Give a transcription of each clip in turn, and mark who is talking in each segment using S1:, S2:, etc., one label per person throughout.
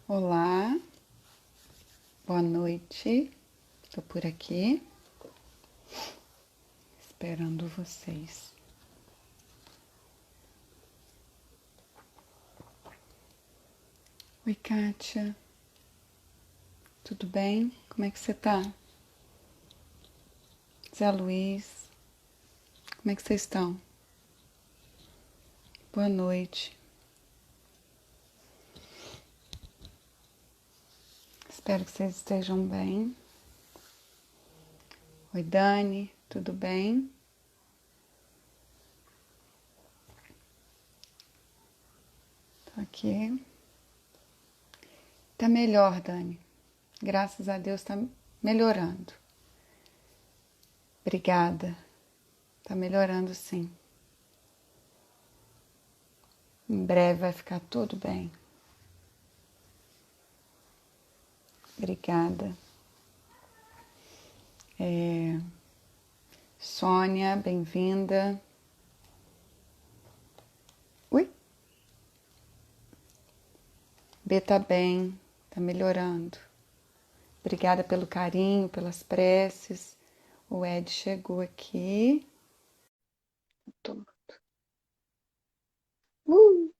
S1: Olá, boa noite. Estou por aqui esperando vocês. Oi, Kátia. Tudo bem? Como é que você tá? Zé Luiz, como é que vocês estão? Boa noite. Espero que vocês estejam bem. Oi, Dani, tudo bem? Tô aqui. Tá melhor, Dani. Graças a Deus tá melhorando. Obrigada. Tá melhorando sim. Em breve vai ficar tudo bem. Obrigada. Sônia, bem-vinda. Ui, B tá bem, tá melhorando. Obrigada pelo carinho, pelas preces. O Ed chegou aqui. Tô- Uh!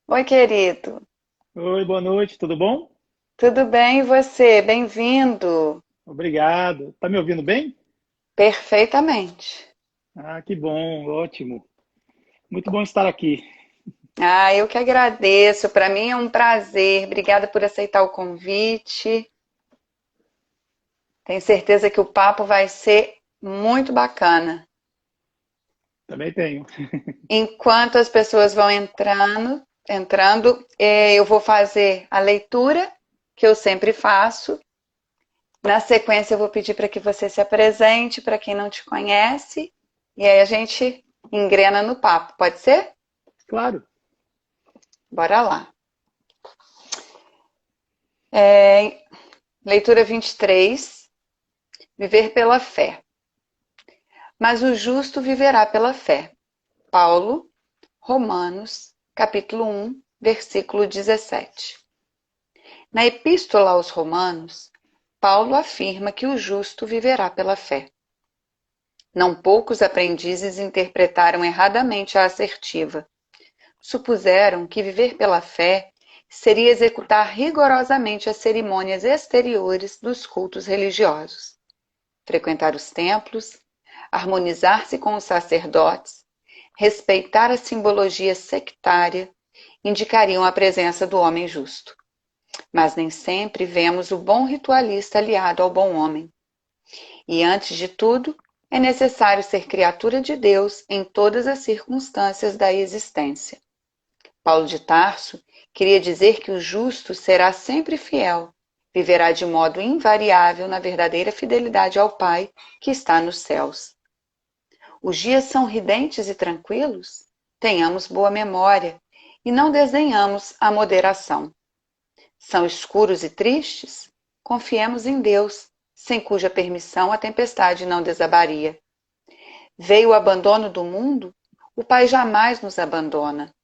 S1: Oi, querido.
S2: Oi, boa noite, tudo bom?
S1: Tudo bem e você? Bem-vindo.
S2: Obrigado. Tá me ouvindo bem?
S1: Perfeitamente.
S2: Ah, que bom, ótimo. Muito bom estar aqui.
S1: Ah, eu que agradeço. Para mim é um prazer. Obrigada por aceitar o convite. Tenho certeza que o papo vai ser muito bacana.
S2: Também tenho.
S1: Enquanto as pessoas vão entrando, eu vou fazer a leitura que eu sempre faço. Na sequência, eu vou pedir para que você se apresente para quem não te conhece e aí a gente engrena no papo. Pode ser?
S2: Claro.
S1: Bora lá. Leitura 23. Viver pela fé. Mas o justo viverá pela fé. Paulo, Romanos, capítulo 1, versículo 17. Na Epístola aos Romanos, Paulo afirma que o justo viverá pela fé. Não poucos aprendizes interpretaram erradamente a assertiva. Supuseram que viver pela fé seria executar rigorosamente as cerimônias exteriores dos cultos religiosos, frequentar os templos, harmonizar-se com os sacerdotes, respeitar a simbologia sectária, indicariam a presença do homem justo. Mas nem sempre vemos o bom ritualista aliado ao bom homem. E antes de tudo, é necessário ser criatura de Deus em todas as circunstâncias da existência. Paulo de Tarso queria dizer que o justo será sempre fiel, viverá de modo invariável na verdadeira fidelidade ao Pai que está nos céus. Os dias são ridentes e tranquilos? Tenhamos boa memória e não desdenhamos a moderação. São escuros e tristes? Confiemos em Deus, sem cuja permissão a tempestade não desabaria. Veio o abandono do mundo? O Pai jamais nos abandona.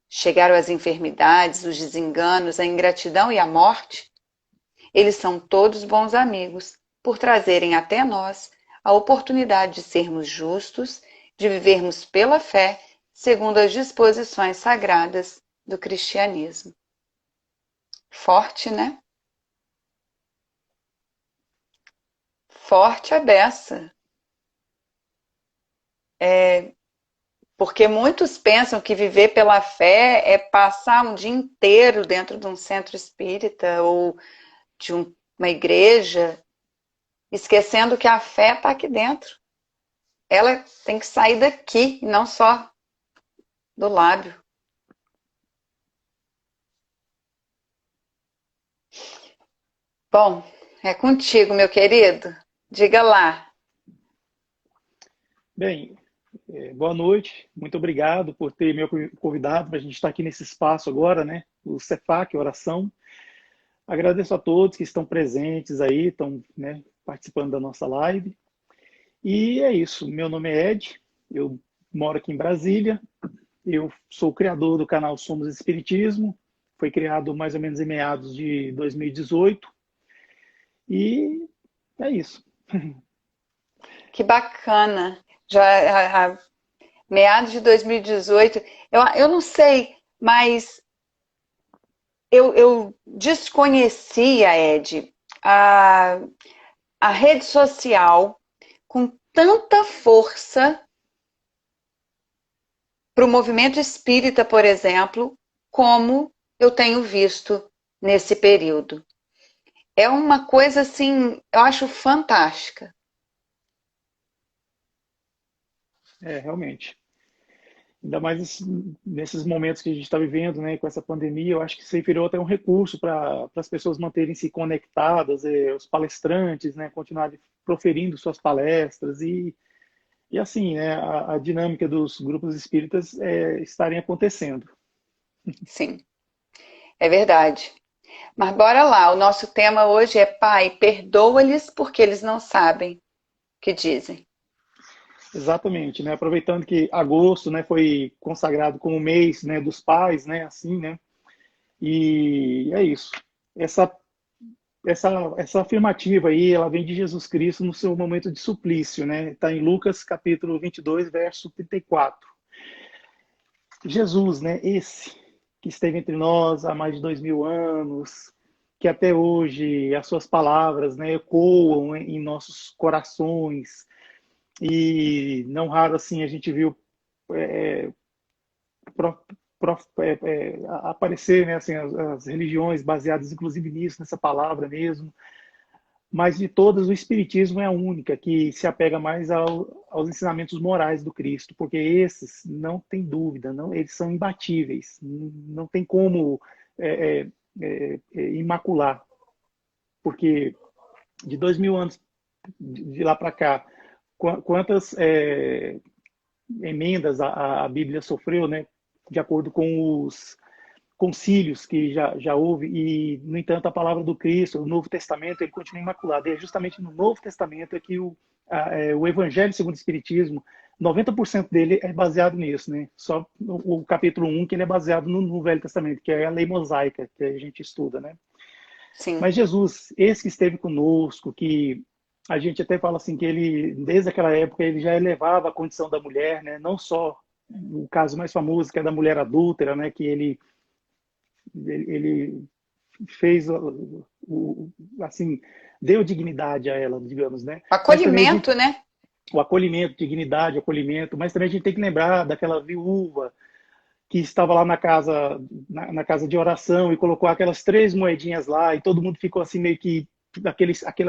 S1: Chegaram as enfermidades, os desenganos, a ingratidão e a morte? Eles são todos bons amigos, por trazerem até nós a oportunidade de sermos justos, de vivermos pela fé, segundo as disposições sagradas do cristianismo. Forte, né? Forte a beça. Porque muitos pensam que viver pela fé é passar um dia inteiro dentro de um centro espírita ou de uma igreja, esquecendo que a fé está aqui dentro. Ela tem que sair daqui, e não só do lábio. Bom, é contigo, meu querido. Diga lá.
S2: Bem, boa noite. Muito obrigado por ter me convidado para a gente estar aqui nesse espaço agora, né? O CEFAC, oração. Agradeço a todos que estão presentes aí, estão, né, participando da nossa live. E é isso. Meu nome é Ed, eu moro aqui em Brasília, Eu sou o criador do canal Somos Espiritismo, foi criado mais ou menos em meados de 2018, e é isso.
S1: Que bacana. Já meados de 2018, eu não sei, mas eu desconhecia, Ed, a, a rede social com tanta força para o movimento espírita, por exemplo, como eu tenho visto nesse período. É uma coisa assim, eu acho fantástica.
S2: É, realmente. Ainda mais nesses momentos que a gente está vivendo, né, com essa pandemia, eu acho que isso aí virou até um recurso para as pessoas manterem-se conectadas, os palestrantes, né, continuarem proferindo suas palestras e assim, né, a dinâmica dos grupos espíritas estarem acontecendo.
S1: Sim, é verdade. Mas bora lá, o nosso tema hoje é Pai, perdoa-lhes porque eles não sabem o que dizem.
S2: Exatamente, né, aproveitando que agosto, né, foi consagrado como mês, né, dos pais, né, assim, né, e é isso. Essa essa afirmativa aí, ela vem de Jesus Cristo no seu momento de suplício, né? Está em Lucas capítulo 22, verso 34. Jesus, né? Esse que esteve entre nós há mais de 2000 anos, que até hoje as suas palavras, né, ecoam em nossos corações e não raro assim a gente viu é, pro, aparecer, né, assim, as religiões baseadas inclusive nisso, nessa palavra mesmo. Mas de todas, o Espiritismo é a única que se apega mais aos ensinamentos morais do Cristo, porque esses, não tem dúvida, não, eles são imbatíveis, não tem como é, imacular, porque de 2000 anos de lá para cá, quantas emendas a Bíblia sofreu, né, de acordo com os concílios que já houve, e, no entanto, a palavra do Cristo, o Novo Testamento, ele continua imaculado. E é justamente no Novo Testamento é que o Evangelho segundo o Espiritismo, 90% dele é baseado nisso, né? Só o capítulo 1 que ele é baseado no Velho Testamento, que é a lei mosaica, que a gente estuda, né?
S1: Sim,
S2: Mas Jesus, esse que esteve conosco, que a gente até fala assim que ele, desde aquela época, ele já elevava a condição da mulher, né? Não só o caso mais famoso, que é da mulher adúltera, né? Que ele fez assim, deu dignidade a ela, digamos, né? Mas também a gente,
S1: acolhimento, né?
S2: o acolhimento, dignidade, acolhimento, mas também a gente tem que lembrar daquela viúva que estava lá na casa de oração e colocou aquelas 3 moedinhas lá e todo mundo ficou assim meio que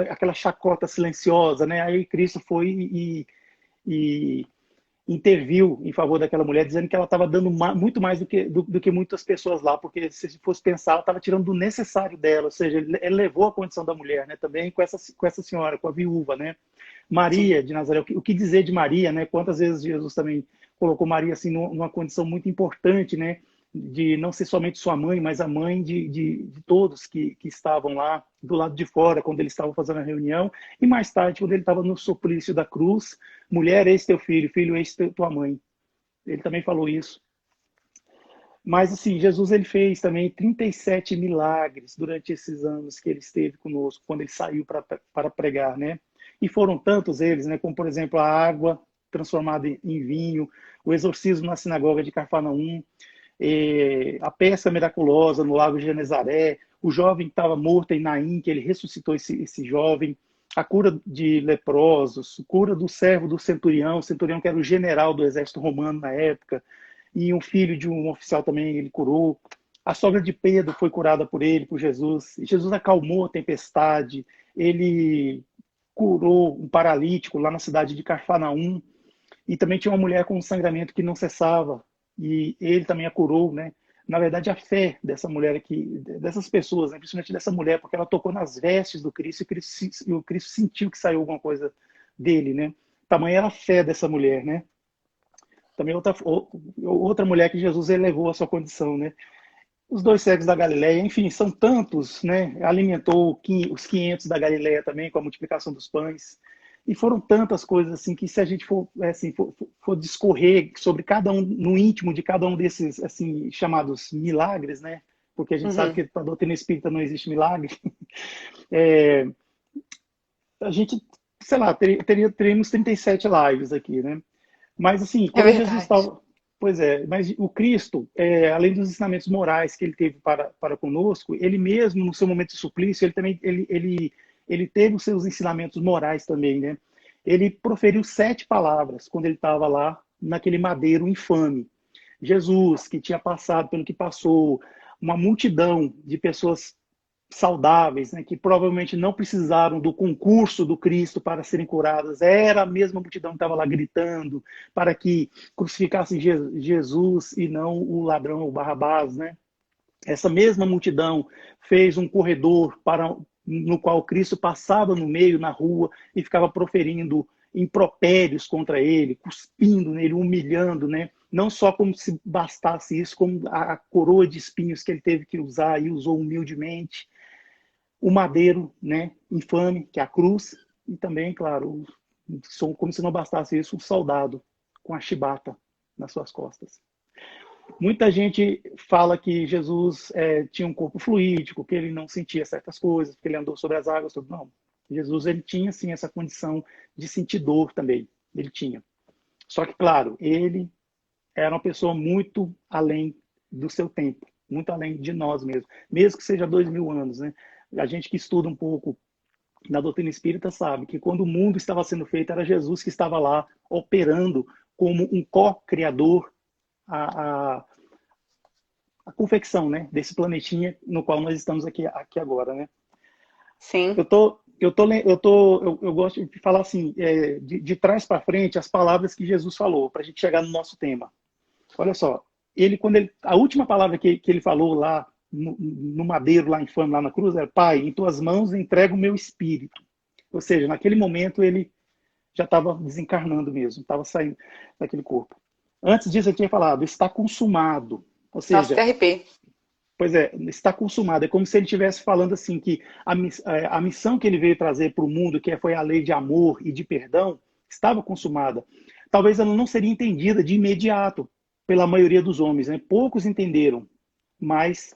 S2: aquela chacota silenciosa, né? Aí Cristo foi e interviu em favor daquela mulher, dizendo que ela estava dando muito mais do que muitas pessoas lá, porque se fosse pensar, ela estava tirando do necessário dela, ou seja, ele levou a condição da mulher, né, também com essa senhora, com a viúva, né.
S1: Sim,
S2: Maria de Nazaré, o que dizer de Maria, né? Quantas vezes Jesus também colocou Maria assim numa condição muito importante, né? De não ser somente sua mãe, mas a mãe de todos que estavam lá do lado de fora quando eles estavam fazendo a reunião, e mais tarde quando ele estava no suplício da cruz, mulher, eis teu filho, filho, eis tua mãe. Ele também falou isso. Mas, assim, Jesus ele fez também 37 milagres durante esses anos que ele esteve conosco, quando ele saiu para pregar, né? E foram tantos eles, né? Como, por exemplo, a água transformada em vinho, o exorcismo na sinagoga de Cafarnaum, a pesca miraculosa no lago de Genezaré, o jovem que estava morto em Naim, que ele ressuscitou esse jovem, a cura de leprosos, a cura do servo do centurião, o centurião que era o general do exército romano na época, e um filho de um oficial também ele curou. A sogra de Pedro foi curada por ele, por Jesus. E Jesus acalmou a tempestade, ele curou um paralítico lá na cidade de Cafarnaum, e também tinha uma mulher com um sangramento que não cessava, e ele também a curou, né? Na verdade, a fé dessa mulher aqui, dessas pessoas, né? Principalmente dessa mulher, porque ela tocou nas vestes do Cristo e o Cristo sentiu que saiu alguma coisa dele, né? Tamanha era a fé dessa mulher, né? Também outra mulher que Jesus elevou a sua condição, né? Os 2 cegos da Galileia, enfim, são tantos, né? Alimentou os 500 da Galileia também com a multiplicação dos pães. E foram tantas coisas assim que se a gente for, assim, for discorrer sobre cada um, no íntimo de cada um desses assim chamados milagres, né? Porque a gente sabe
S1: Uhum.
S2: que para a doutrina espírita não existe milagre. É, a gente, sei lá, teríamos 37 lives aqui, né? Mas assim,
S1: É
S2: quando Jesus
S1: verdade.
S2: estava. Pois é, mas o Cristo, além dos ensinamentos morais que ele teve para conosco, ele mesmo, no seu momento de suplício, ele também ele teve os seus ensinamentos morais também, né? Ele proferiu 7 palavras quando ele estava lá naquele madeiro infame. Jesus, que tinha passado pelo que passou, uma multidão de pessoas saudáveis, né, que provavelmente não precisaram do concurso do Cristo para serem curadas. Era a mesma multidão que estava lá gritando para que crucificassem Jesus e não o ladrão, o Barrabás, né? Essa mesma multidão fez um corredor no qual Cristo passava no meio, na rua, e ficava proferindo impropérios contra ele, cuspindo nele, humilhando, né? Não só como se bastasse isso, como a coroa de espinhos que ele teve que usar e usou humildemente, o madeiro, né, infame, que é a cruz, e também, claro, como se não bastasse isso, o soldado com a chibata nas suas costas. Muita gente fala que Jesus tinha um corpo fluídico, que ele não sentia certas coisas, que ele andou sobre as águas, tudo. Não. Jesus, ele tinha, sim, essa condição de sentir dor também. Ele tinha. Só que, claro, ele era uma pessoa muito além do seu tempo, muito além de nós mesmos, mesmo que seja 2000 anos, né? A gente que estuda um pouco na doutrina espírita sabe que quando o mundo estava sendo feito, era Jesus que estava lá operando como um co-criador a, a, a confecção, né, desse planetinha no qual nós estamos aqui agora, né?
S1: Sim.
S2: Eu gosto de falar assim, de trás para frente, as palavras que Jesus falou, para a gente chegar no nosso tema. Olha só, a última palavra que ele falou lá no madeiro, lá infame, lá na cruz, era: Pai, em tuas mãos entrego o meu espírito. Ou seja, naquele momento ele já estava desencarnando mesmo, estava saindo daquele corpo. Antes disso, ele tinha falado: está consumado. Ou
S1: Nossa, até
S2: seja,
S1: arrepiei.
S2: pois é, está consumado. É como se ele estivesse falando assim que a missão que ele veio trazer para o mundo, que foi a lei de amor e de perdão, estava consumada. Talvez ela não seria entendida de imediato pela maioria dos homens, né? Poucos entenderam, mas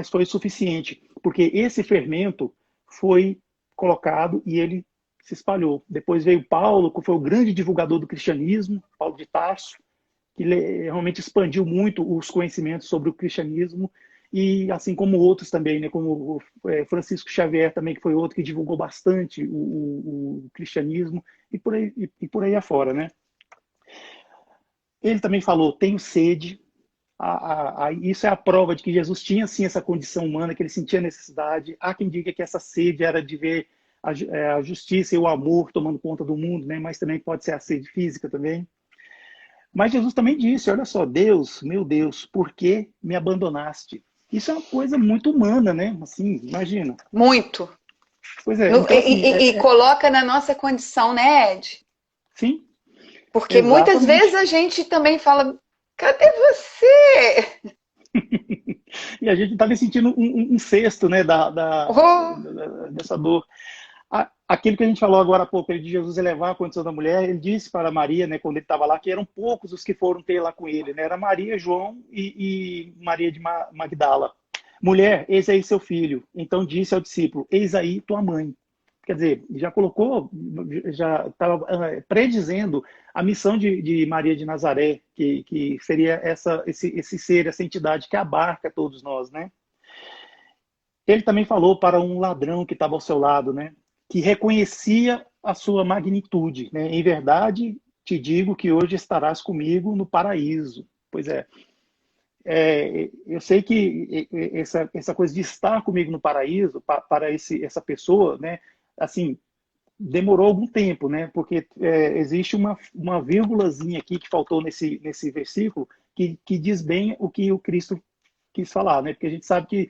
S2: foi suficiente, porque esse fermento foi colocado e ele se espalhou. Depois veio Paulo, que foi o grande divulgador do cristianismo, Paulo de Tarso, que realmente expandiu muito os conhecimentos sobre o cristianismo, e assim como outros também, né, como Francisco Xavier também, que foi outro que divulgou bastante o cristianismo, por aí afora, né? Ele também falou: tenho sede. Isso é a prova de que Jesus tinha sim essa condição humana, que ele sentia necessidade. Há quem diga que essa sede era de ver a justiça e o amor tomando conta do mundo, né? Mas também pode ser a sede física também. Mas Jesus também disse: olha só, Deus, meu Deus, por que me abandonaste? Isso é uma coisa muito humana, né? Assim, imagina.
S1: Muito.
S2: Pois é, então assim,
S1: E coloca na nossa condição, né, Ed?
S2: sim,
S1: Porque muitas vezes
S2: exatamente.
S1: a gente também fala: cadê você?
S2: E a gente estava sentindo um cesto, né,
S1: Oh,
S2: dessa dor. Aquilo que a gente falou agora há pouco, ele de Jesus elevar a condição da mulher, ele disse para Maria, né, quando ele estava lá, que eram poucos os que foram ter lá com ele, né? Era Maria, João e Maria de Magdala. Mulher, eis aí seu filho. Então disse ao discípulo: eis aí tua mãe. Quer dizer, já colocou, já estava predizendo a missão de Maria de Nazaré, que seria esse ser, essa entidade que abarca todos nós, né? Ele também falou para um ladrão que estava ao seu lado, né, que reconhecia a sua magnitude, né? Em verdade, te digo que hoje estarás comigo no paraíso. Pois é, eu sei que essa coisa de estar comigo no paraíso para essa pessoa, né, assim, demorou algum tempo, né? Porque existe uma vírgulazinha aqui que faltou nesse versículo que diz bem o que o Cristo quis falar, né? Porque a gente sabe que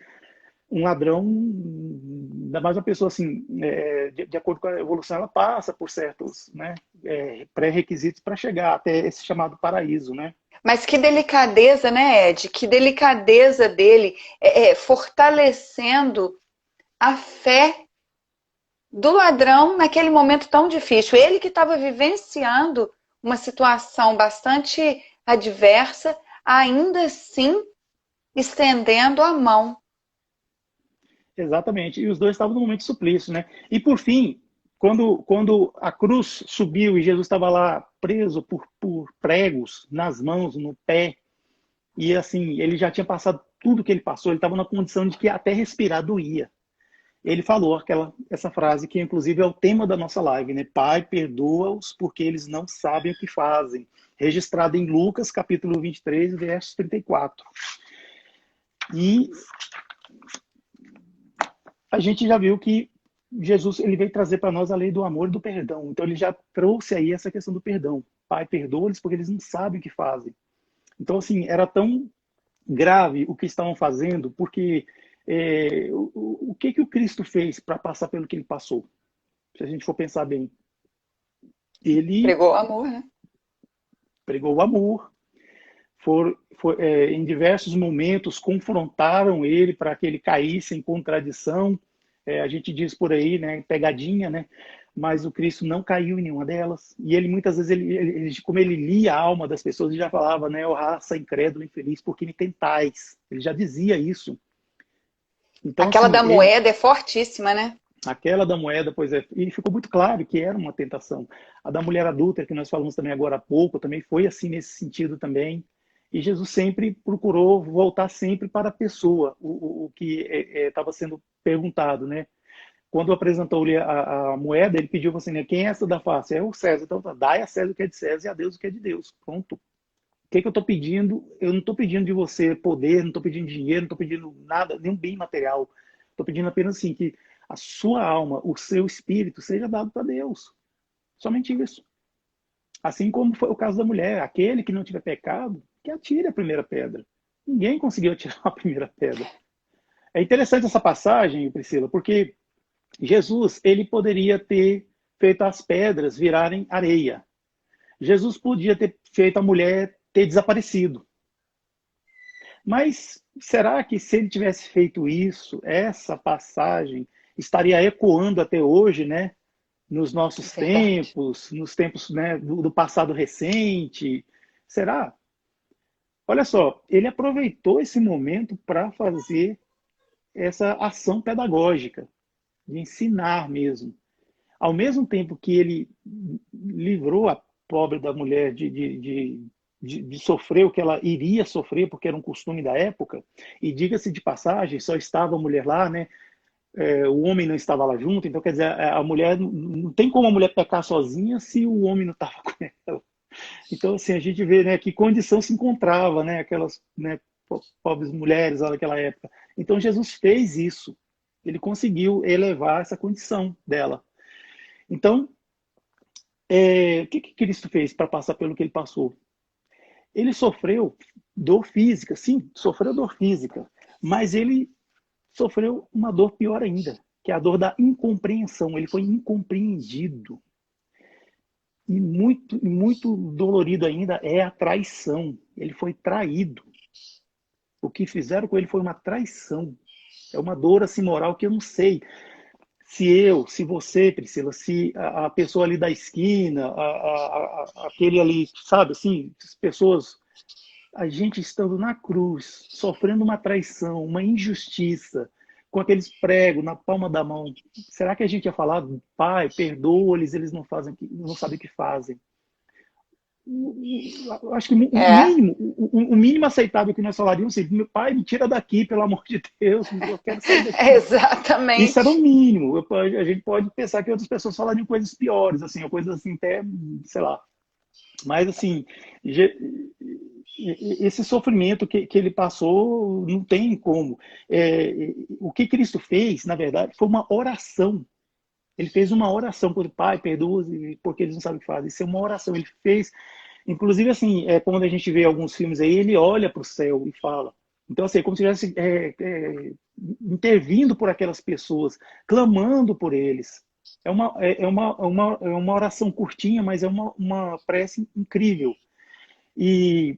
S2: um ladrão, ainda mais uma pessoa assim, de acordo com a evolução, ela passa por certos, né, pré-requisitos para chegar até esse chamado paraíso, né?
S1: mas que delicadeza, né, Ed? Que delicadeza dele, fortalecendo a fé do ladrão naquele momento tão difícil. Ele que estava vivenciando uma situação bastante adversa, ainda assim estendendo a mão.
S2: Exatamente. E os dois estavam no momento de suplício, né? E por fim, quando a cruz subiu e Jesus estava lá preso por pregos nas mãos, no pé, e assim, ele já tinha passado tudo que ele passou, ele estava na condição de que até respirar doía. Ele falou essa frase que inclusive é o tema da nossa live, né? Pai, perdoa-os porque eles não sabem o que fazem. Registrado em Lucas, capítulo 23, verso 34. E a gente já viu que Jesus ele veio trazer para nós a lei do amor e do perdão. Então ele já trouxe aí essa questão do perdão. Pai, perdoa-eles porque eles não sabem o que fazem. Então, assim, era tão grave o que estavam fazendo, porque o que o Cristo fez para passar pelo que ele passou? Se a gente for pensar bem, ele
S1: Pregou o amor, né?
S2: pregou o amor, em diversos momentos confrontaram ele para que ele caísse em contradição. A gente diz por aí, né, pegadinha, né? Mas o Cristo não caiu em nenhuma delas. E ele muitas vezes, como ele lia a alma das pessoas, ele já falava, né, ó raça incrédula, infeliz, porque me tentais. Ele já dizia isso. Então,
S1: Aquela
S2: assim,
S1: da moeda é fortíssima, né?
S2: aquela da moeda, pois é, e ficou muito claro que era uma tentação. A da mulher adulta, que nós falamos também agora há pouco, também foi assim nesse sentido também. E Jesus sempre procurou voltar sempre para a pessoa, o que estava sendo perguntado, né? Quando apresentou-lhe a moeda, ele pediu assim, né? Quem é essa da face? É o César. Então, dai a César o que é de César e a Deus o que é de Deus. Pronto. O que eu estou pedindo? Eu não estou pedindo de você poder, não estou pedindo dinheiro, não estou pedindo nada, nenhum bem material. Estou pedindo apenas assim que a sua alma, o seu espírito seja dado para Deus. Somente isso. Assim como foi o caso da mulher. Aquele que não tiver pecado, que atire a primeira pedra. Ninguém conseguiu atirar a primeira pedra. É interessante essa passagem, Priscila, porque Jesus ele poderia ter feito as pedras virarem areia. Jesus podia ter feito a mulher ter desaparecido. Mas será que se ele tivesse feito isso, essa passagem estaria ecoando até hoje, né? Nos
S1: É
S2: nossos
S1: verdade.
S2: tempos, nos tempos, né, do passado recente? Será? Olha só, ele aproveitou esse momento para fazer essa ação pedagógica, de ensinar mesmo. Ao mesmo tempo que ele livrou a pobre da mulher de sofrer o que ela iria sofrer, porque era um costume da época, e diga-se de passagem, só estava a mulher lá, né? O homem não estava lá junto, então quer dizer, a mulher, não tem como a mulher pecar sozinha se o homem não estava com ela. Então, assim, a gente vê, né, que condição se encontrava, né, aquelas, né, pobres mulheres lá naquela época. Então, Jesus fez isso. Ele conseguiu elevar essa condição dela. Então, o que Cristo fez para passar pelo que ele passou? Ele sofreu dor física, sim, sofreu dor física, mas ele sofreu uma dor pior ainda, que é a dor da incompreensão. Ele foi incompreendido. E muito dolorido ainda é a traição. Ele foi traído. O que fizeram com ele foi uma traição. É uma dor assim moral que eu não sei se você, Priscila, se a pessoa ali da esquina, aquele ali, sabe, assim, as pessoas, a gente estando na cruz, sofrendo uma traição, uma injustiça, com aqueles pregos na palma da mão, será que a gente ia falar, Pai, perdoa-lhes, eles não fazem, não sabem o que fazem? Acho que
S1: É,
S2: o mínimo aceitável que nós falaríamos assim, meu pai, me tira daqui, pelo amor de Deus, eu quero sair daqui. Isso era o
S1: exatamente.
S2: mínimo. A gente pode pensar que outras pessoas falariam coisas piores, assim, ou coisas assim, até, sei lá. Mas, assim, esse sofrimento que ele passou, não tem como. O que Cristo fez, na verdade, foi uma oração. Ele fez uma oração por Pai, perdoa porque eles não sabem o que fazem. Isso é uma oração. Ele fez, inclusive, assim, quando a gente vê alguns filmes aí, ele olha para o céu e fala. Então, assim, é como se estivesse intervindo por aquelas pessoas, clamando por eles. É uma oração curtinha, mas é uma prece incrível. E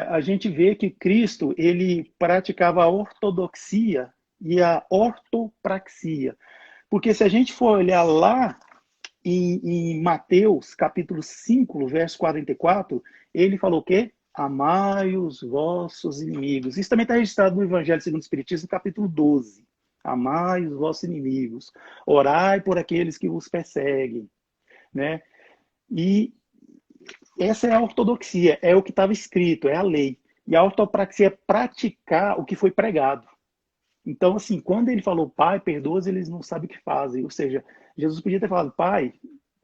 S2: a gente vê que Cristo, ele praticava a ortodoxia e a ortopraxia. Porque se a gente for olhar lá em Mateus, capítulo 5, verso 44, ele falou o quê? Amai os vossos inimigos. Isso também está registrado no Evangelho segundo o Espiritismo, capítulo 12. Amai os vossos inimigos. Orai por aqueles que vos perseguem. Né? E essa é a ortodoxia, é o que estava escrito, é a lei. E a ortopraxia é praticar o que foi pregado. Então, assim, quando ele falou, Pai, perdoa, eles não sabem o que fazem. Ou seja, Jesus podia ter falado, Pai,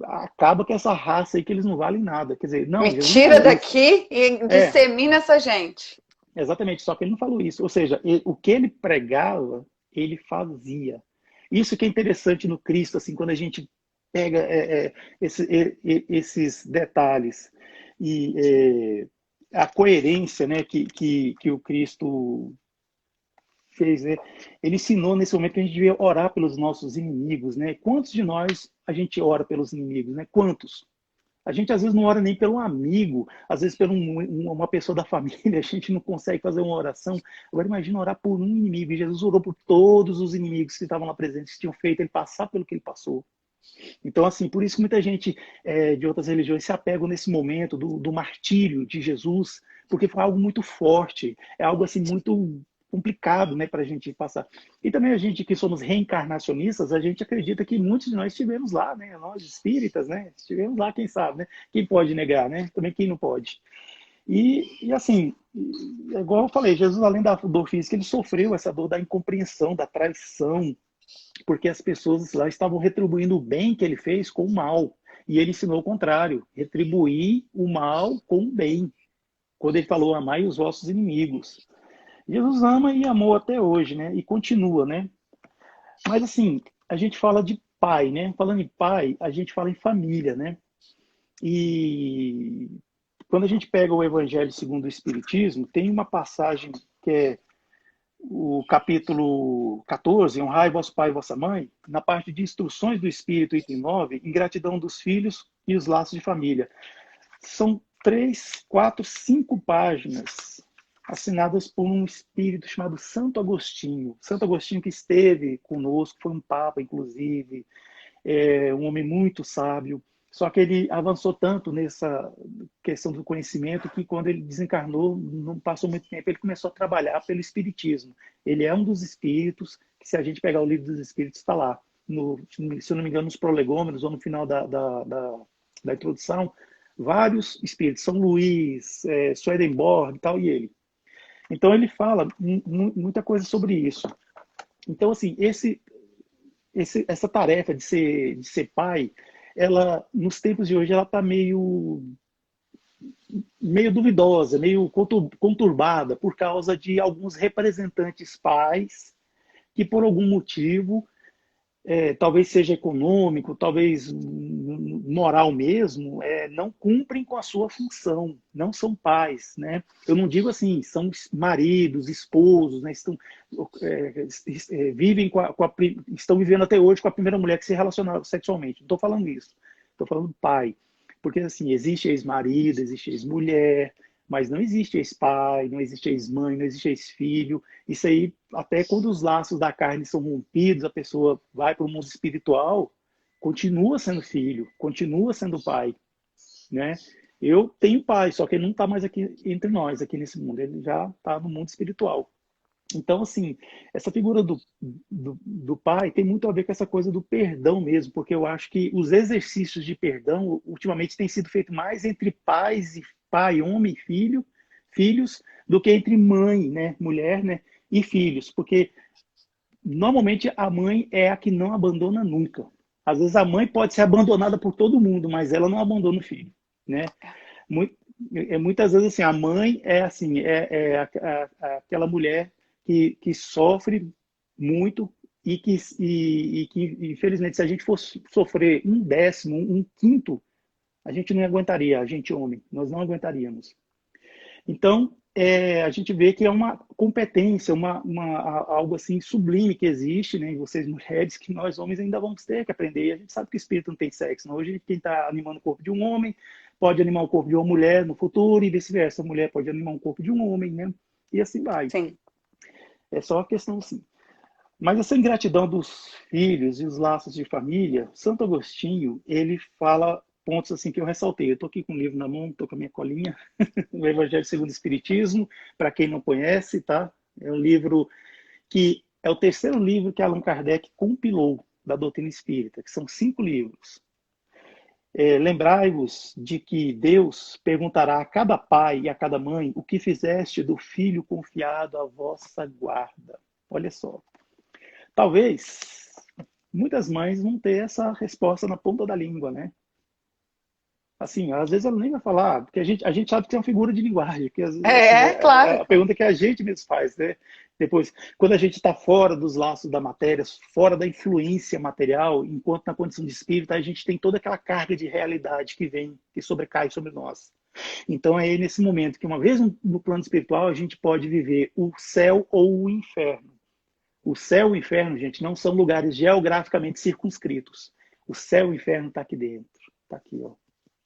S2: acaba com essa raça aí que eles não valem nada. Quer dizer, não,
S1: Me
S2: Jesus não
S1: tira
S2: falou isso.
S1: daqui e
S2: É,
S1: dissemina essa gente.
S2: exatamente, só que ele não falou isso. Ou seja, o que ele pregava, ele fazia. Isso que é interessante no Cristo, assim, quando a gente pega esses detalhes e a coerência, né, que o Cristo fez, né? Ele ensinou nesse momento que a gente devia orar pelos nossos inimigos, né? Quantos de nós a gente ora pelos inimigos, né? Quantos? A gente às vezes não ora nem pelo amigo, às vezes por uma pessoa da família, a gente não consegue fazer uma oração. Agora imagina orar por um inimigo. E Jesus orou por todos os inimigos que estavam lá presentes, que tinham feito ele passar pelo que ele passou. Então, assim, por isso que muita gente de outras religiões se apegam nesse momento do martírio de Jesus, porque foi algo muito forte, é algo assim muito complicado, né, para a gente passar. E também a gente que somos reencarnacionistas, a gente acredita que muitos de nós estivemos lá, né, nós espíritas, né, estivemos lá, quem sabe, né, quem pode negar, né, também quem não pode. E assim, igual eu falei, Jesus, além da dor física, ele sofreu essa dor da incompreensão, da traição, porque as pessoas lá estavam retribuindo o bem que ele fez com o mal. E ele ensinou o contrário, retribuir o mal com o bem. Quando ele falou, amai os vossos inimigos. Jesus ama e amou até hoje, né? E continua, né? Mas assim, a gente fala de pai, né? Falando em pai, a gente fala em família, né? E quando a gente pega o Evangelho segundo o Espiritismo, tem uma passagem que é o capítulo 14, honrai vosso pai e vossa mãe, na parte de instruções do Espírito, item 9, ingratidão dos filhos e os laços de família. São 3, 4, 5 páginas assinadas por um espírito chamado Santo Agostinho. Santo Agostinho que esteve conosco, foi um papa, inclusive, um homem muito sábio. Só que ele avançou tanto nessa questão do conhecimento que quando ele desencarnou, não passou muito tempo, ele começou a trabalhar pelo espiritismo. Ele é um dos espíritos, que se a gente pegar o livro dos espíritos, está lá. Se eu não me engano, nos prolegômenos ou no final da introdução, vários espíritos, São Luís, Swedenborg e tal, e ele. Então ele fala muita coisa sobre isso. Então, assim, essa tarefa de ser pai, ela, nos tempos de hoje, ela está meio duvidosa, meio conturbada por causa de alguns representantes pais que, por algum motivo, talvez seja econômico, talvez moral mesmo, não cumprem com a sua função, não são pais, né? Eu não digo assim, são maridos, esposos, né? Vivem estão vivendo até hoje com a primeira mulher que se relacionava sexualmente. Não estou falando isso, estou falando pai, porque assim existe ex-marido, existe ex-mulher, mas não existe ex-pai, não existe ex-mãe, não existe ex-filho. Isso aí, até quando os laços da carne são rompidos, a pessoa vai para o mundo espiritual, continua sendo filho, continua sendo pai, né? Eu tenho pai, só que ele não está mais aqui entre nós, aqui nesse mundo. Ele já está no mundo espiritual. Então, assim, essa figura do pai tem muito a ver com essa coisa do perdão mesmo, porque eu acho que os exercícios de perdão, ultimamente, têm sido feitos mais entre pais e pai, homem e filhos, do que entre mãe, né, mulher, né, e filhos, porque normalmente a mãe é a que não abandona nunca. Às vezes a mãe pode ser abandonada por todo mundo, mas ela não abandona o filho, né? Muitas vezes assim, a mãe é assim, aquela mulher que sofre muito e que, infelizmente, se a gente fosse sofrer um décimo, um quinto, a gente não aguentaria, a gente homem, nós não aguentaríamos. Então, a gente vê que é uma competência, algo assim sublime que existe, né, em vocês mulheres, que nós homens ainda vamos ter que aprender. E a gente sabe que o espírito não tem sexo. Né? Hoje, quem está animando o corpo de um homem pode animar o corpo de uma mulher no futuro e vice-versa. A mulher pode animar o corpo de um homem, né? E assim vai.
S1: Sim.
S2: É só uma questão assim. Mas essa ingratidão dos filhos e os laços de família, Santo Agostinho, ele fala pontos assim que eu ressaltei. Eu estou aqui com o livro na mão, estou com a minha colinha, o Evangelho segundo o Espiritismo, para quem não conhece, tá? É um livro que é o terceiro livro que Allan Kardec compilou da doutrina espírita, que são 5 livros. Lembrai-vos de que Deus perguntará a cada pai e a cada mãe o que fizeste do filho confiado à vossa guarda. Olha só. Talvez muitas mães vão ter essa resposta na ponta da língua, né? Assim, às vezes ela nem vai falar, porque a gente sabe que é uma figura de linguagem, que às vezes, assim, é
S1: Claro.
S2: a pergunta que a gente mesmo faz, né? Depois, quando a gente está fora dos laços da matéria, fora da influência material, enquanto na condição de espírito, a gente tem toda aquela carga de realidade que vem, que sobrecai sobre nós. Então é nesse momento que, uma vez no plano espiritual, a gente pode viver o céu ou o inferno. O céu e o inferno, gente, não são lugares geograficamente circunscritos. O céu e o inferno está aqui dentro, está aqui, ó.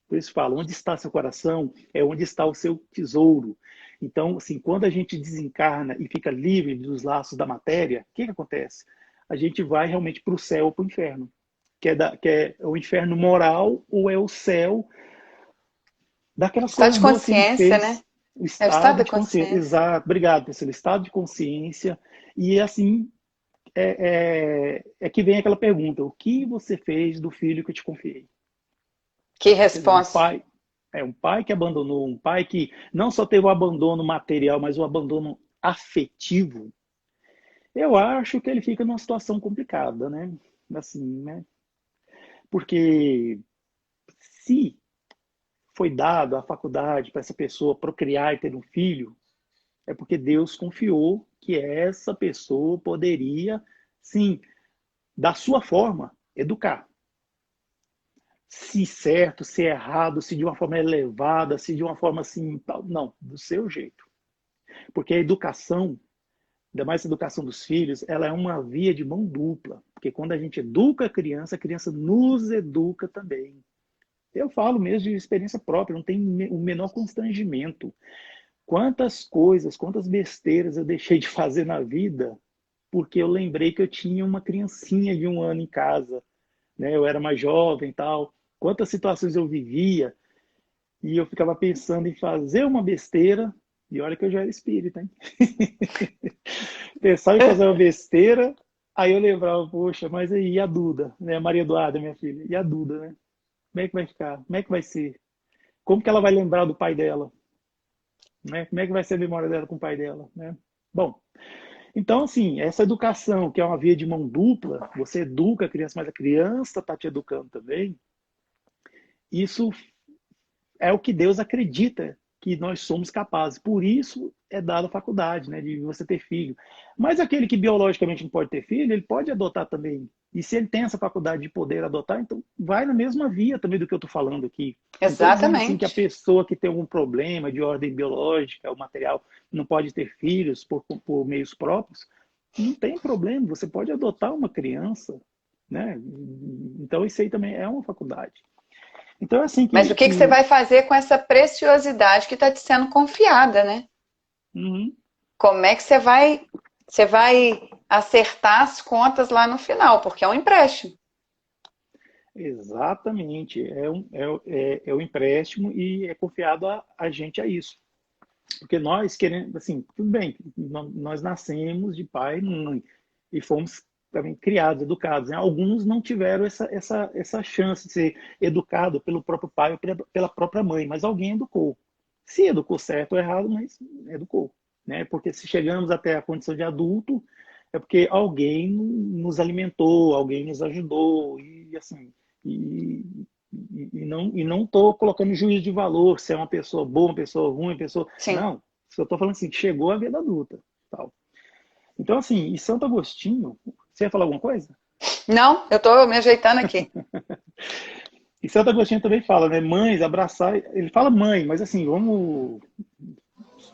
S2: Por isso falo, onde está seu coração é onde está o seu tesouro. Então, assim, quando a gente desencarna e fica livre dos laços da matéria, o que acontece? A gente vai realmente para o céu ou para o inferno. Que é o inferno moral ou é o céu daquelas
S1: Estado
S2: coisas
S1: de
S2: boas que a gente
S1: consciência, né?
S2: fez. O
S1: É o estado
S2: estado
S1: da
S2: de consciência.
S1: consciência.
S2: Exato, obrigado, Priscila. Estado de consciência. E assim, é que vem aquela pergunta: o que você fez do filho que eu te confiei?
S1: Que
S2: Quer dizer,
S1: resposta.
S2: um pai que abandonou, um pai que não só teve o abandono material, mas o abandono afetivo. Eu acho que ele fica numa situação complicada, né? Assim, né? Porque se foi dado a faculdade para essa pessoa procriar e ter um filho, é porque Deus confiou que essa pessoa poderia, sim, da sua forma, educar. Se certo, se errado, se de uma forma elevada, se de uma forma assim, tal. Não, do seu jeito. Porque a educação, ainda mais a educação dos filhos, ela é uma via de mão dupla. Porque quando a gente educa a criança nos educa também. Eu falo mesmo de experiência própria, não tem o menor constrangimento. Quantas coisas, quantas besteiras eu deixei de fazer na vida porque eu lembrei que eu tinha uma criancinha de 1 ano em casa, né? Eu era mais jovem e tal. Quantas situações eu vivia e eu ficava pensando em fazer uma besteira, e olha que eu já era espírita, hein? Pensar em fazer uma besteira, aí eu lembrava, poxa, mas aí e a Duda, né? A Maria Eduarda, minha filha, e a Duda, né? Como é que vai ficar? Como é que vai ser? Como que ela vai lembrar do pai dela? Né? Como é que vai ser a memória dela com o pai dela? Né? Bom, então, assim, essa educação, que é uma via de mão dupla, você educa a criança, mas a criança está te educando também, isso é o que Deus acredita que nós somos capazes. Por isso é dada a faculdade, né, de você ter filho. Mas aquele que biologicamente não pode ter filho, ele pode adotar também. E se ele tem essa faculdade de poder adotar, então vai na mesma via também do que eu estou falando aqui. Não estou dizendo assim que a
S1: Exatamente.
S2: pessoa que tem algum problema de ordem biológica, o material, não pode ter filhos por meios próprios. Não tem problema, você pode adotar uma criança, né? Então isso aí também é uma faculdade. Então é assim
S1: Mas o que você vai fazer com essa preciosidade que está te sendo confiada, né?
S2: Uhum.
S1: Como é que você vai acertar as contas lá no final? Porque é um empréstimo.
S2: Exatamente, é o empréstimo e é confiado a gente a isso. Porque nós queremos, assim, tudo bem, nós nascemos de pai e mãe e fomos também criados, educados, né? Alguns não tiveram essa chance de ser educado pelo próprio pai ou pela própria mãe, mas alguém educou. Se educou certo ou errado, mas educou, né? Porque se chegamos até a condição de adulto, é porque alguém nos alimentou, alguém nos ajudou e assim, e, e não estou colocando juízo de valor se é uma pessoa boa, uma pessoa ruim, uma pessoa.
S1: Sim.
S2: Não, só estou falando assim, que chegou a vida adulta. Tal. Então, assim, e Santo Agostinho, você ia falar alguma coisa?
S1: Não, eu estou me ajeitando aqui.
S2: E Santo Agostinho também fala, né? Mães, abraçar. Ele fala mãe, mas assim, vamos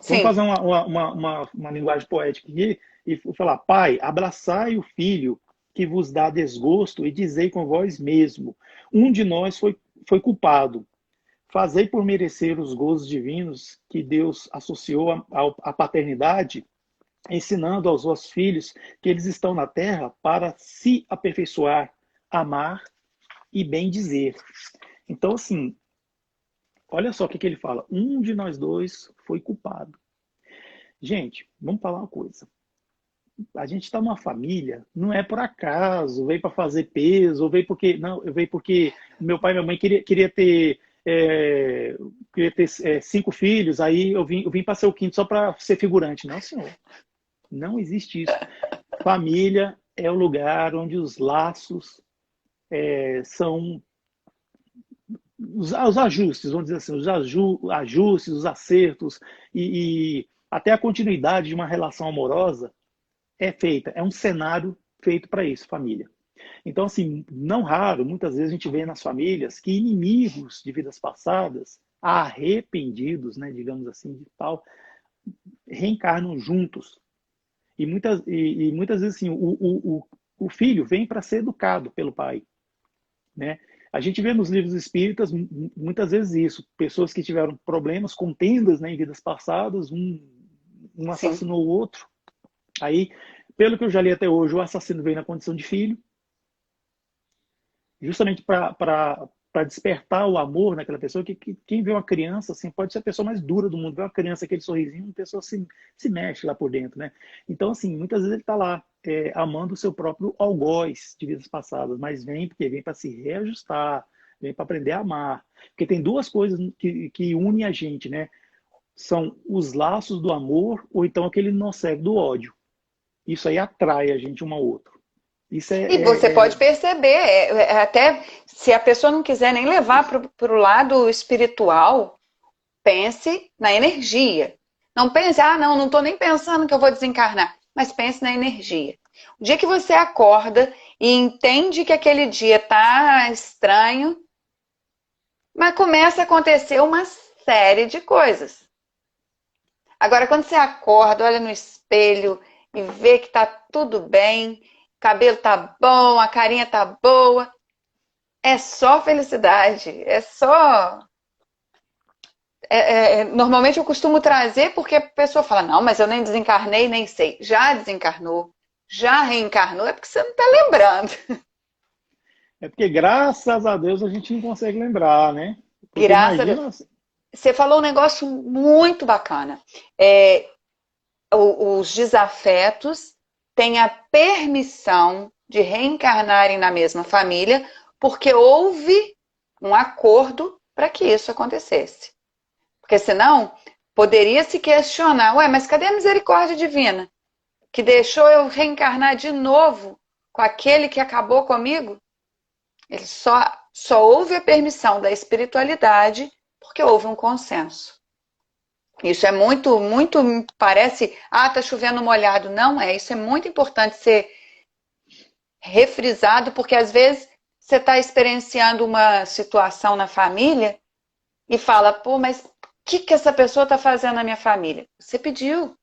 S1: Sim.
S2: fazer uma linguagem poética aqui e falar: pai, abraçai o filho que vos dá desgosto e dizei com vós mesmo: um de nós foi culpado. Fazei por merecer os gozos divinos que Deus associou à paternidade ensinando aos vossos filhos que eles estão na terra para se aperfeiçoar, amar e bem dizer. Então, assim, olha só o que ele fala. Um de nós dois foi culpado. Gente, vamos falar uma coisa. A gente está numa família, não é por acaso, veio para fazer peso, ou veio porque. Não, eu veio porque meu pai e minha mãe queria ter 5 filhos, aí eu vim para ser o quinto só para ser figurante. Não, senhor. Não existe isso. Família é o lugar onde os laços são os ajustes, vamos dizer assim, os ajustes, os acertos e até a continuidade de uma relação amorosa é feita, é um cenário feito para isso, família. Então, assim, não raro, muitas vezes a gente vê nas famílias que inimigos de vidas passadas, arrependidos, né, digamos assim, de tal, reencarnam juntos. E muitas vezes, assim, o filho vem para ser educado pelo pai, né? A gente vê nos livros espíritas muitas vezes isso, pessoas que tiveram problemas, contendas, né, em vidas passadas, um
S1: Sim.
S2: assassinou o outro. Aí, pelo que eu já li até hoje, o assassino veio na condição de filho, justamente para despertar o amor naquela pessoa, que quem vê uma criança, assim, pode ser a pessoa mais dura do mundo, vê uma criança, aquele sorrisinho, a pessoa se mexe lá por dentro, né? Então, assim, muitas vezes ele está lá, amando o seu próprio algoz de vidas passadas, mas vem porque vem para se reajustar, vem para aprender a amar. Porque tem duas coisas que unem a gente, né? São os laços do amor ou então aquele nó cego do ódio. Isso aí atrai a gente um ao outro. Isso
S1: E você pode perceber, até se a pessoa não quiser nem levar para o lado espiritual, pense na energia. Não pense, não, não estou nem pensando que eu vou desencarnar, mas pense na energia. O dia que você acorda e entende que aquele dia está estranho, mas começa a acontecer uma série de coisas. Agora, quando você acorda, olha no espelho e vê que está tudo bem, o cabelo tá bom, a carinha tá boa, é só felicidade, é só. Normalmente eu costumo trazer porque a pessoa fala: não, mas eu nem desencarnei, nem sei. Já desencarnou, já reencarnou, é porque você não está lembrando.
S2: porque, graças a Deus, a gente não consegue lembrar, né? Porque
S1: Graças a Deus.
S2: imagina,
S1: Você falou um negócio muito bacana. É, os desafetos têm a permissão de reencarnarem na mesma família porque houve um acordo para que isso acontecesse. Porque senão poderia se questionar, ué, mas cadê a misericórdia divina? Que deixou eu reencarnar de novo com aquele que acabou comigo? Ele só houve a permissão da espiritualidade porque houve um consenso. Isso é muito, muito, parece, tá chovendo molhado. Não é, isso é muito importante ser refrisado, porque às vezes você está experienciando uma situação na família e fala, pô, mas o que essa pessoa está fazendo na minha família? Você pediu.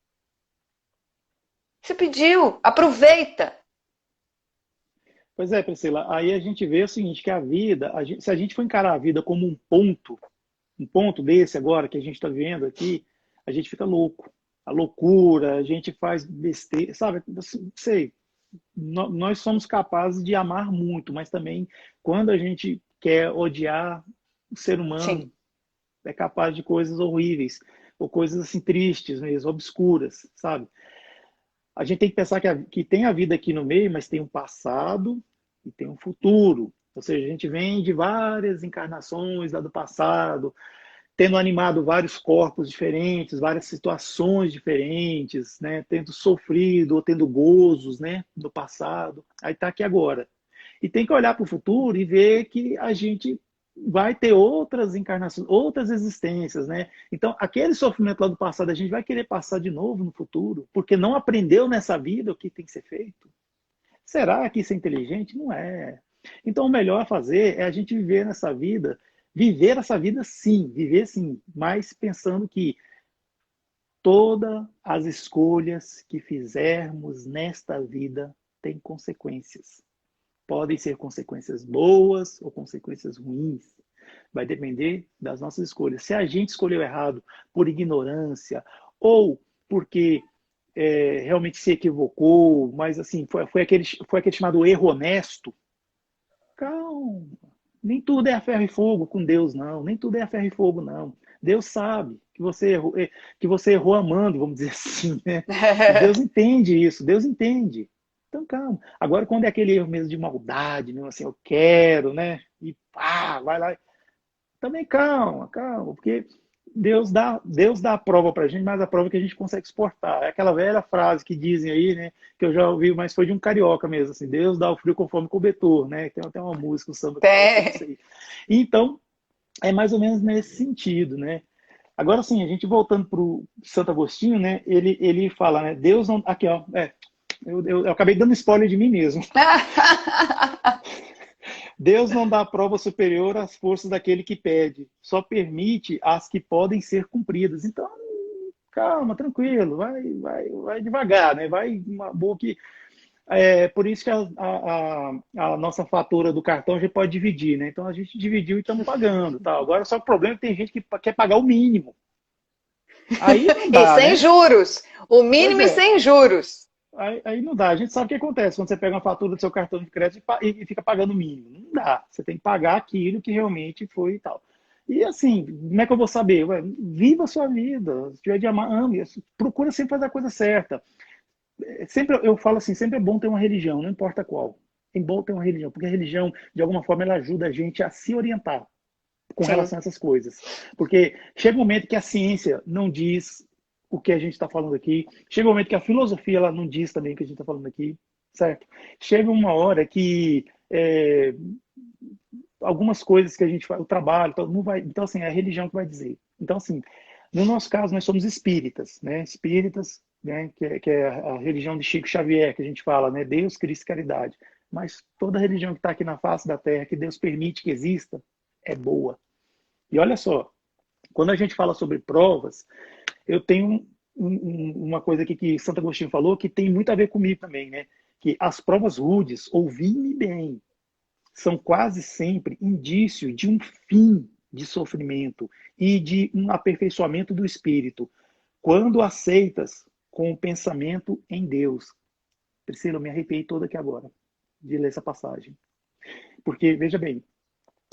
S1: Você pediu, aproveita.
S2: pois é, Priscila, aí a gente vê o seguinte, que a vida, se a gente for encarar a vida como um ponto desse agora que a gente está vivendo aqui, a gente fica louco. A loucura, a gente faz besteira, sabe? Assim, sei, nós somos capazes de amar muito, mas também quando a gente quer odiar o ser
S1: Sim,
S2: humano, é capaz de coisas horríveis, ou coisas assim tristes mesmo, obscuras, sabe? A gente tem que pensar que tem a vida aqui no meio, mas tem um passado e tem um futuro. Ou seja, a gente vem de várias encarnações lá do passado, tendo animado vários corpos diferentes, várias situações diferentes, né? Tendo sofrido ou tendo gozos, né? No passado. Aí está aqui agora. E tem que olhar para o futuro e ver que a gente vai ter outras encarnações, outras existências, né? Então, aquele sofrimento lá do passado, a gente vai querer passar de novo no futuro, porque não aprendeu nessa vida o que tem que ser feito. Será que isso é inteligente? Não é. Então, o melhor a fazer é a gente viver essa vida sim, viver sim, mas pensando que todas as escolhas que fizermos nesta vida têm consequências. Podem ser consequências boas ou consequências ruins. Vai depender das nossas escolhas. Se a gente escolheu errado por ignorância ou porque realmente se equivocou, mas assim, foi aquele chamado erro honesto. Calma. Nem tudo é a ferro e fogo com Deus, não. Nem tudo é a ferro e fogo, não. Deus sabe que você errou amando, vamos dizer assim, né? E Deus entende isso, Deus entende. Então, calma. Agora, quando é aquele erro mesmo de maldade, mesmo assim, eu quero, né? E pá, vai lá. Também calma, calma, porque Deus dá a prova pra gente, mas a prova que a gente consegue exportar. É aquela velha frase que dizem aí, né? Que eu já ouvi, mas foi de um carioca mesmo, assim, Deus dá o frio conforme cobertor, né? Tem até uma música, um samba que fala sobre isso
S1: Tem.
S2: aí. Então, é mais ou menos nesse sentido, né? Agora sim, a gente voltando para o Santo Agostinho, né? Ele fala, né? Deus não. Aqui, ó. Eu acabei dando spoiler de mim mesmo. Deus não dá prova superior às forças daquele que pede, só permite as que podem ser cumpridas. Então, calma, tranquilo, vai devagar, né? Vai uma boa que. Por isso que a nossa fatura do cartão a gente pode dividir, né? Então a gente dividiu e estamos pagando, tá? Agora só o problema é que tem gente que quer pagar o mínimo. Aí não
S1: E
S2: dá,
S1: sem
S2: né?
S1: juros. O
S2: Pois
S1: mínimo e
S2: é,
S1: sem juros.
S2: aí não dá. A gente sabe o que acontece quando você pega uma fatura do seu cartão de crédito e fica pagando o mínimo. Não dá. Você tem que pagar aquilo que realmente foi e tal. E assim, como é que eu vou saber? Ué, viva a sua vida. Se tiver de amar, ame. Procura sempre fazer a coisa certa. Sempre eu falo assim, sempre é bom ter uma religião, não importa qual. É bom ter uma religião, porque a religião, de alguma forma, ela ajuda a gente a se orientar com
S1: Sim.
S2: relação a essas coisas. Porque chega um momento que a ciência não diz o que a gente está falando aqui, chega um momento que a filosofia ela não diz também o que a gente está falando aqui, certo? Chega uma hora que algumas coisas que a gente faz, o trabalho, não vai, então assim, é a religião que vai dizer. Então assim, no nosso caso nós somos espíritas, né? Espíritas, né? Que é a religião de Chico Xavier que a gente fala, né? Deus, Cristo e caridade. Mas toda religião que está aqui na face da Terra, que Deus permite que exista, é boa. E olha só, quando a gente fala sobre provas, eu tenho uma coisa aqui que Santo Agostinho falou que tem muito a ver comigo também, né? Que as provas rudes, ouvi-me bem, são quase sempre indício de um fim de sofrimento e de um aperfeiçoamento do espírito, quando aceitas com o pensamento em Deus. Priscila, eu me arrepiei toda aqui agora de ler essa passagem. Porque, veja bem,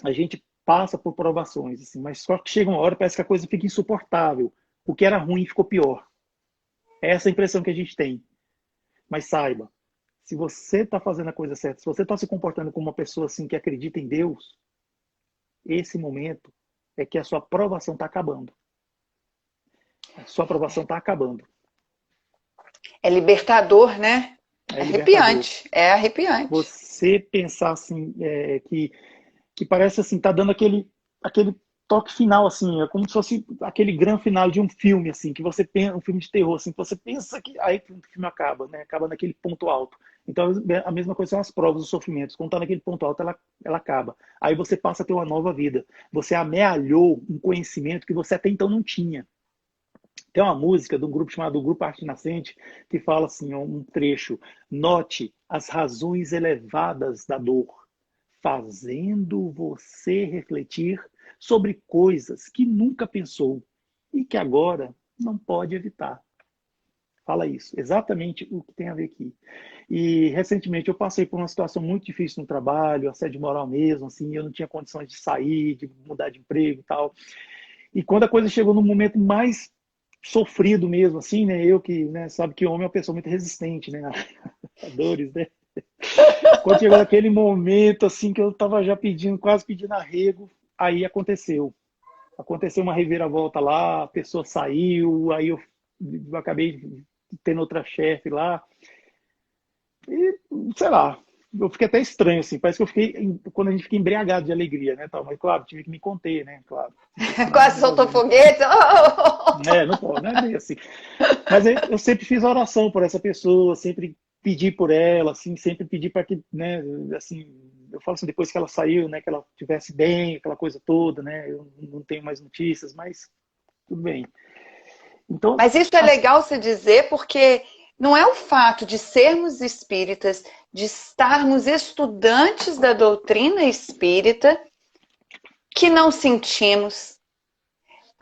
S2: a gente passa por provações, assim, mas só que chega uma hora parece que a coisa fica insuportável. O que era ruim ficou pior. É essa a impressão que a gente tem. Mas saiba, se você está fazendo a coisa certa, se você está se comportando como uma pessoa assim que acredita em Deus, esse momento é que a sua aprovação está acabando. A sua aprovação está acabando.
S1: É libertador, né? É
S2: É libertador.
S1: arrepiante. É arrepiante.
S2: Você pensar assim, que parece assim, tá dando aquele toque final, assim, é como se fosse aquele grande final de um filme, assim, que você pensa, um filme de terror, assim, que você pensa que aí o filme acaba, né? Acaba naquele ponto alto. Então, a mesma coisa são as provas, os sofrimentos. Quando está naquele ponto alto, ela acaba. Aí você passa a ter uma nova vida. Você amealhou um conhecimento que você até então não tinha. Tem uma música de um grupo chamado Grupo Arte Nascente que fala assim, um trecho: note as razões elevadas da dor, fazendo você refletir sobre coisas que nunca pensou e que agora não pode evitar. Fala isso, exatamente o que tem a ver aqui. E recentemente eu passei por uma situação muito difícil no trabalho, assédio moral mesmo, assim, eu não tinha condições de sair, de mudar de emprego e tal. E quando a coisa chegou no momento mais sofrido mesmo, assim, né? Eu que, né, sabe que homem é uma pessoa muito resistente, né? A dores, né? Quando chegou naquele momento, assim, que eu tava já pedindo, quase pedindo arrego, aí aconteceu. Aconteceu uma reviravolta lá, a pessoa saiu, aí eu acabei tendo outra chefe lá. E, sei lá, eu fiquei até estranho, assim, parece que eu fiquei, quando a gente fica embriagado de alegria, né, tal, mas claro, tive que me conter, né, claro, porque senão não
S1: Quase soltou
S2: resolvia, né.
S1: foguete. Oh!
S2: Não pode, não é bem assim. Mas eu sempre fiz oração por essa pessoa, sempre pedi por ela, assim, sempre pedi para que, né, assim, eu falo assim, depois que ela saiu, né, que ela estivesse bem, aquela coisa toda, né, eu não tenho mais notícias, mas tudo bem. Então,
S1: Mas isso é legal se dizer porque não é o fato de sermos espíritas, de estarmos estudantes da doutrina espírita, que não sentimos.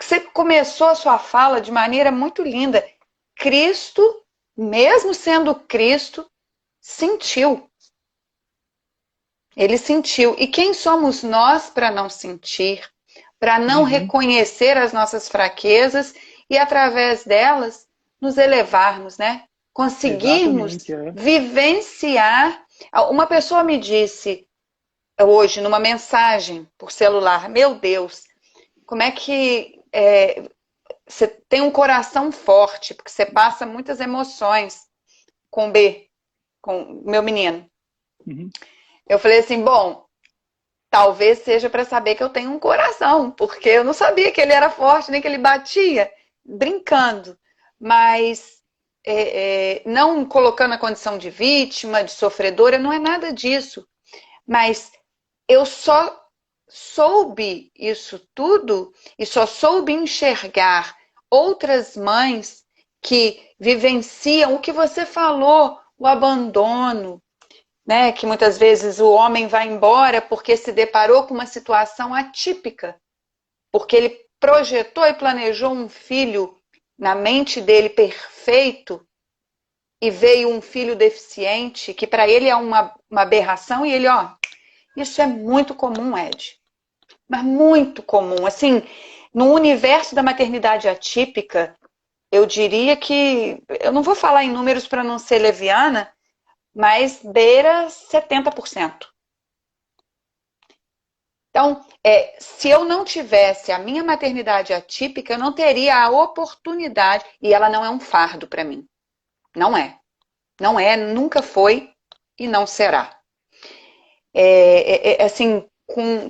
S1: Você começou a sua fala de maneira muito linda. Cristo mesmo sendo Cristo, sentiu. Ele sentiu. E quem somos nós para não sentir, para não
S2: Uhum.
S1: reconhecer as nossas fraquezas e, através delas, nos elevarmos, né? Conseguirmos
S2: Exatamente, é.
S1: vivenciar. Uma pessoa me disse hoje, numa mensagem por celular: Meu Deus, como é que você tem um coração forte, porque você passa muitas emoções com o B, com o meu menino.
S2: Uhum.
S1: Eu falei assim, bom, talvez seja para saber que eu tenho um coração, porque eu não sabia que ele era forte, nem que ele batia, brincando. Mas não colocando a condição de vítima, de sofredora, não é nada disso. Mas eu só soube isso tudo e só soube enxergar outras mães que vivenciam o que você falou, o abandono, né? Que muitas vezes o homem vai embora porque se deparou com uma situação atípica, porque ele projetou e planejou um filho na mente dele perfeito e veio um filho deficiente, que para ele é uma aberração, e ele, ó, isso é muito comum, Ed. Mas muito comum. Assim, no universo da maternidade atípica, eu diria que, eu não vou falar em números para não ser leviana, mas beira 70%. Então, se eu não tivesse a minha maternidade atípica, eu não teria a oportunidade, e ela não é um fardo para mim. Não é. Não é, nunca foi e não será. Assim,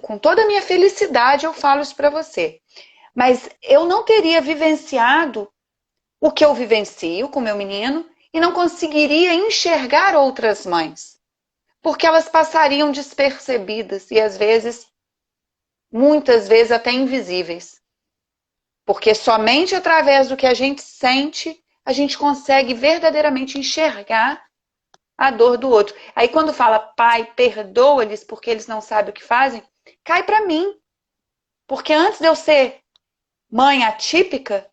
S1: com toda a minha felicidade, eu falo isso para você. Mas eu não teria vivenciado o que eu vivencio com meu menino e não conseguiria enxergar outras mães, porque elas passariam despercebidas e às vezes, muitas vezes até invisíveis. Porque somente através do que a gente sente, a gente consegue verdadeiramente enxergar a dor do outro. Aí quando fala, pai, perdoa-lhes porque eles não sabem o que fazem, cai para mim. Porque antes de eu ser mãe atípica,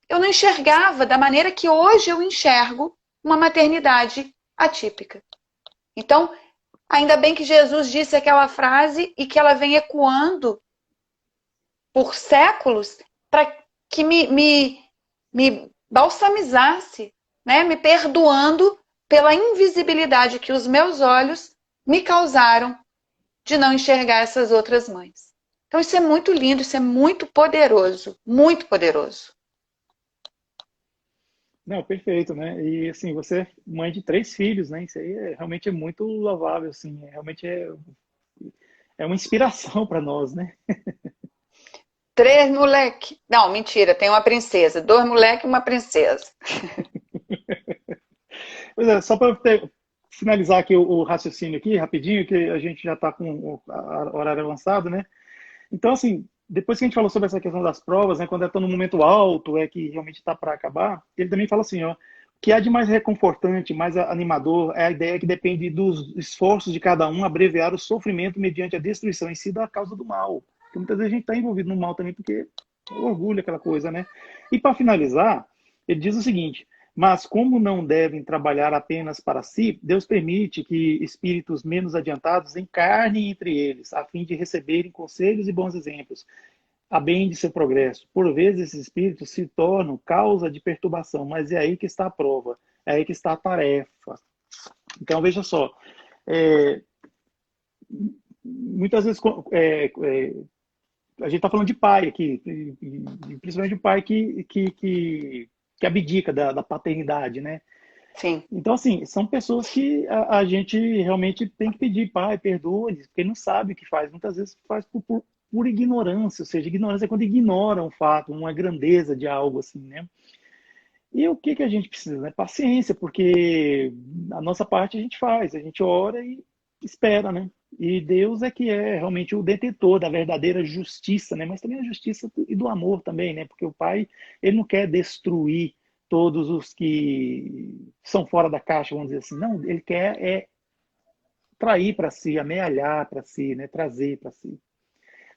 S1: eu não enxergava da maneira que hoje eu enxergo uma maternidade atípica. Então, ainda bem que Jesus disse aquela frase e que ela vem ecoando por séculos para que me balsamizasse, né? Me perdoando pela invisibilidade que os meus olhos me causaram de não enxergar essas outras mães. Então, isso é muito lindo, isso é muito poderoso, muito poderoso.
S2: Não, perfeito, né? E assim, você é mãe de 3 filhos, né? Isso aí realmente é muito louvável, assim, realmente é uma inspiração para nós, né?
S1: 3 moleque. Não, mentira, tem uma princesa. 2 moleques e uma princesa.
S2: Pois é, só para finalizar aqui o raciocínio aqui, rapidinho, que a gente já está com o horário avançado, né? Então, assim, depois que a gente falou sobre essa questão das provas, né, quando está no momento alto, é que realmente está para acabar, ele também fala assim, ó, que há de mais reconfortante, mais animador, é a ideia que depende dos esforços de cada um abreviar o sofrimento mediante a destruição em si da causa do mal. Porque muitas vezes a gente está envolvido no mal também, porque é o orgulho, aquela coisa, né? E para finalizar, ele diz o seguinte: mas como não devem trabalhar apenas para si, Deus permite que espíritos menos adiantados encarnem entre eles, a fim de receberem conselhos e bons exemplos, a bem de seu progresso. Por vezes esses espíritos se tornam causa de perturbação, mas é aí que está a prova, é aí que está a tarefa. Então veja só, é, muitas vezes a gente está falando de pai aqui, principalmente de pai que abdica da paternidade, né?
S1: Sim.
S2: Então, assim, são pessoas que a gente realmente tem que pedir, pai, perdoa-lhes, porque ele não sabe o que faz. Muitas vezes faz por ignorância, ou seja, ignorância é quando ignora um fato, uma grandeza de algo assim, né? E o que a gente precisa? Né? Paciência, porque a nossa parte a gente faz, a gente ora e espera, né? E Deus é que é realmente o detentor da verdadeira justiça, né? Mas também a justiça e do amor também, né? Porque o Pai, ele não quer destruir todos os que são fora da caixa, vamos dizer assim. Não, ele quer trair para si, amealhar para si, né? Trazer para si,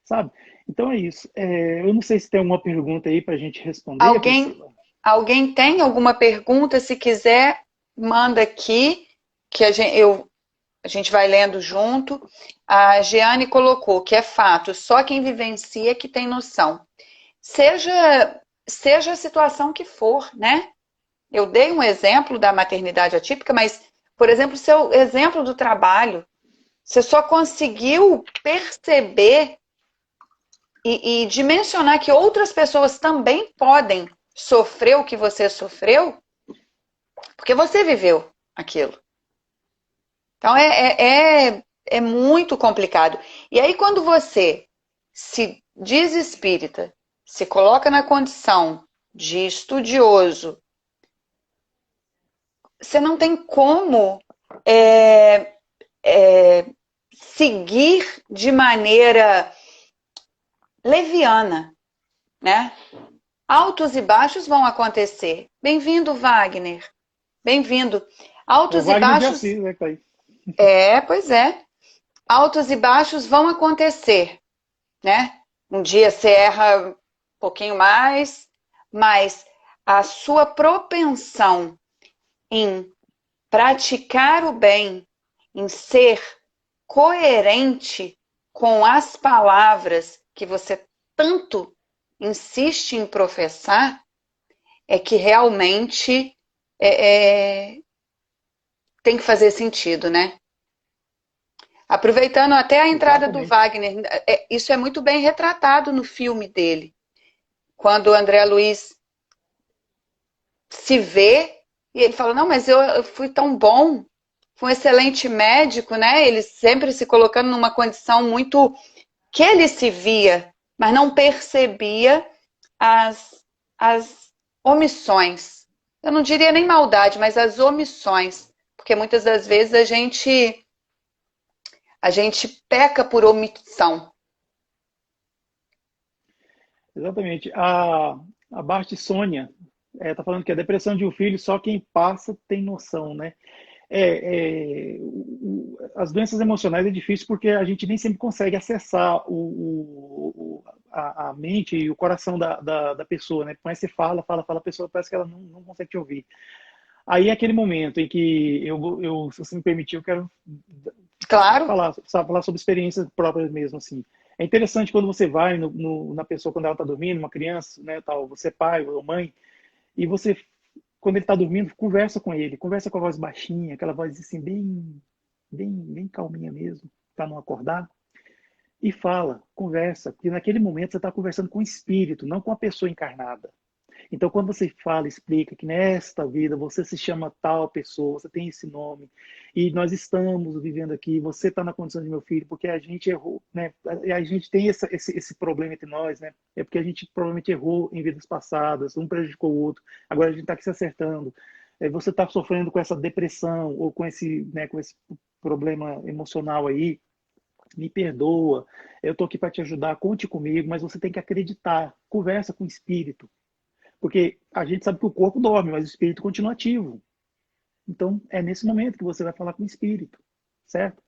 S2: sabe? Então é isso. Eu não sei se tem alguma pergunta aí para a gente responder,
S1: Alguém,
S2: Priscila.
S1: Alguém tem alguma pergunta? Se quiser, manda aqui, que a gente vai lendo junto. A Jeane colocou que é fato, só quem vivencia que tem noção. Seja a situação que for, né? Eu dei um exemplo da maternidade atípica, mas, por exemplo, seu exemplo do trabalho, você só conseguiu perceber e dimensionar que outras pessoas também podem sofrer o que você sofreu, porque você viveu aquilo. Então é muito complicado. E aí, quando você se diz espírita, se coloca na condição de estudioso, você não tem como é, seguir de maneira leviana, né? Altos e baixos vão acontecer. Bem-vindo, Wagner. Bem-vindo.
S2: É o
S1: Altos e
S2: Wagner de
S1: baixos.
S2: Assis, né, que tá aí.
S1: Pois é. Altos e baixos vão acontecer, né? Um dia você erra um pouquinho mais, mas a sua propensão em praticar o bem, em ser coerente com as palavras que você tanto insiste em professar, é que realmente tem que fazer sentido, né? Aproveitando até a entrada do
S2: Exatamente.
S1: Wagner, isso é muito bem retratado no filme dele, quando o André Luiz se vê e ele fala, não, mas eu fui tão bom, fui um excelente médico, né? Ele sempre se colocando numa condição muito que ele se via, mas não percebia as omissões. Eu não diria nem maldade, mas as omissões, porque muitas das vezes a gente peca por omissão.
S2: Exatamente. A Basti Sônia está falando que a depressão de um filho, só quem passa tem noção, né? As doenças emocionais é difícil porque a gente nem sempre consegue acessar a mente e o coração da pessoa, né? Mas você fala, a pessoa parece que ela não consegue te ouvir. Aí é aquele momento em que se você me permitir, eu quero
S1: Claro,
S2: falar sobre experiências próprias mesmo, assim. É interessante quando você vai na pessoa quando ela está dormindo, uma criança, né, tal, você é pai ou mãe, e você, quando ele está dormindo, conversa com ele, conversa com a voz baixinha, aquela voz assim, bem calminha mesmo, para não acordar, e fala, conversa, porque naquele momento você está conversando com o espírito, não com a pessoa encarnada. Então, quando você fala, explica que nesta vida você se chama tal pessoa, você tem esse nome, e nós estamos vivendo aqui, você está na condição de meu filho, porque a gente errou, né? A gente tem esse problema entre nós, né? É porque a gente provavelmente errou em vidas passadas, um prejudicou o outro, agora a gente está aqui se acertando. Você está sofrendo com essa depressão ou com esse problema emocional aí, me perdoa, eu estou aqui para te ajudar, conte comigo, mas você tem que acreditar, conversa com o espírito, porque a gente sabe que o corpo dorme, mas o espírito continua ativo. Então, é nesse momento que você vai falar com o espírito, certo?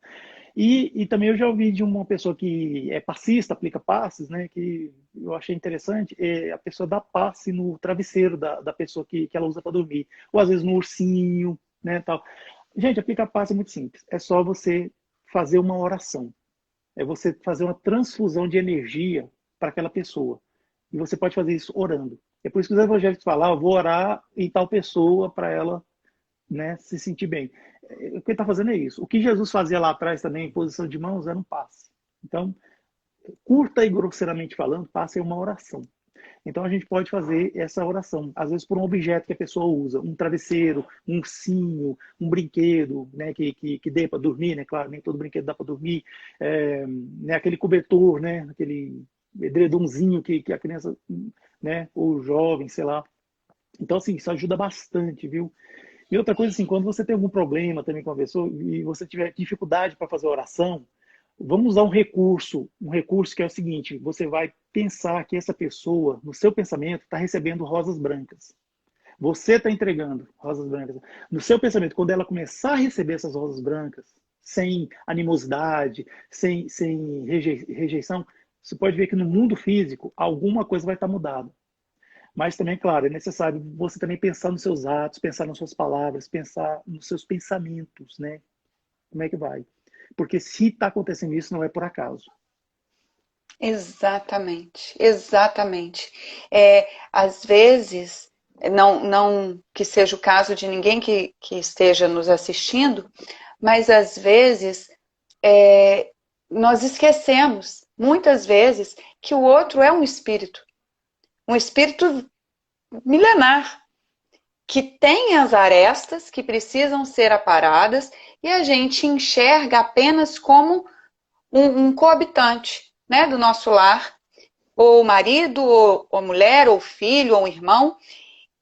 S2: E também eu já ouvi de uma pessoa que é passista, aplica passes, né? Que eu achei interessante, a pessoa dá passe no travesseiro da pessoa que ela usa para dormir. Ou às vezes no ursinho, né? Tal. Gente, aplicar passe é muito simples. É só você fazer uma oração. É você fazer uma transfusão de energia para aquela pessoa. E você pode fazer isso orando. É por isso que os evangélicos falam, eu vou orar em tal pessoa para ela, né, se sentir bem. O que ele está fazendo é isso. O que Jesus fazia lá atrás também, em posição de mãos, era um passe. Então, curta e grosseiramente falando, passe é uma oração. Então a gente pode fazer essa oração, às vezes por um objeto que a pessoa usa, um travesseiro, um ursinho, um brinquedo, né, que dê para dormir, né? Claro, nem todo brinquedo dá para dormir, né, aquele cobertor, né, aquele edredomzinho que a criança, né, ou o jovem, sei lá. Então assim, isso ajuda bastante, viu? E outra coisa assim, quando você tem algum problema também com a pessoa e você tiver dificuldade para fazer oração, vamos usar um recurso que é o seguinte: você vai pensar que essa pessoa, no seu pensamento, está recebendo rosas brancas. Você está entregando rosas brancas. No seu pensamento, quando ela começar a receber essas rosas brancas, sem animosidade, sem rejeição, você pode ver que no mundo físico alguma coisa vai estar mudada. Mas também, claro, é necessário você também pensar nos seus atos, pensar nas suas palavras, pensar nos seus pensamentos, né? Como é que vai? Porque se está acontecendo isso, não é por acaso.
S1: Exatamente, exatamente. Às vezes, não que seja o caso de ninguém que esteja nos assistindo, mas às vezes nós esquecemos, muitas vezes, que o outro é um espírito milenar, que tem as arestas que precisam ser aparadas e a gente enxerga apenas como um coabitante, né, do nosso lar, ou marido, ou mulher, ou filho, ou irmão,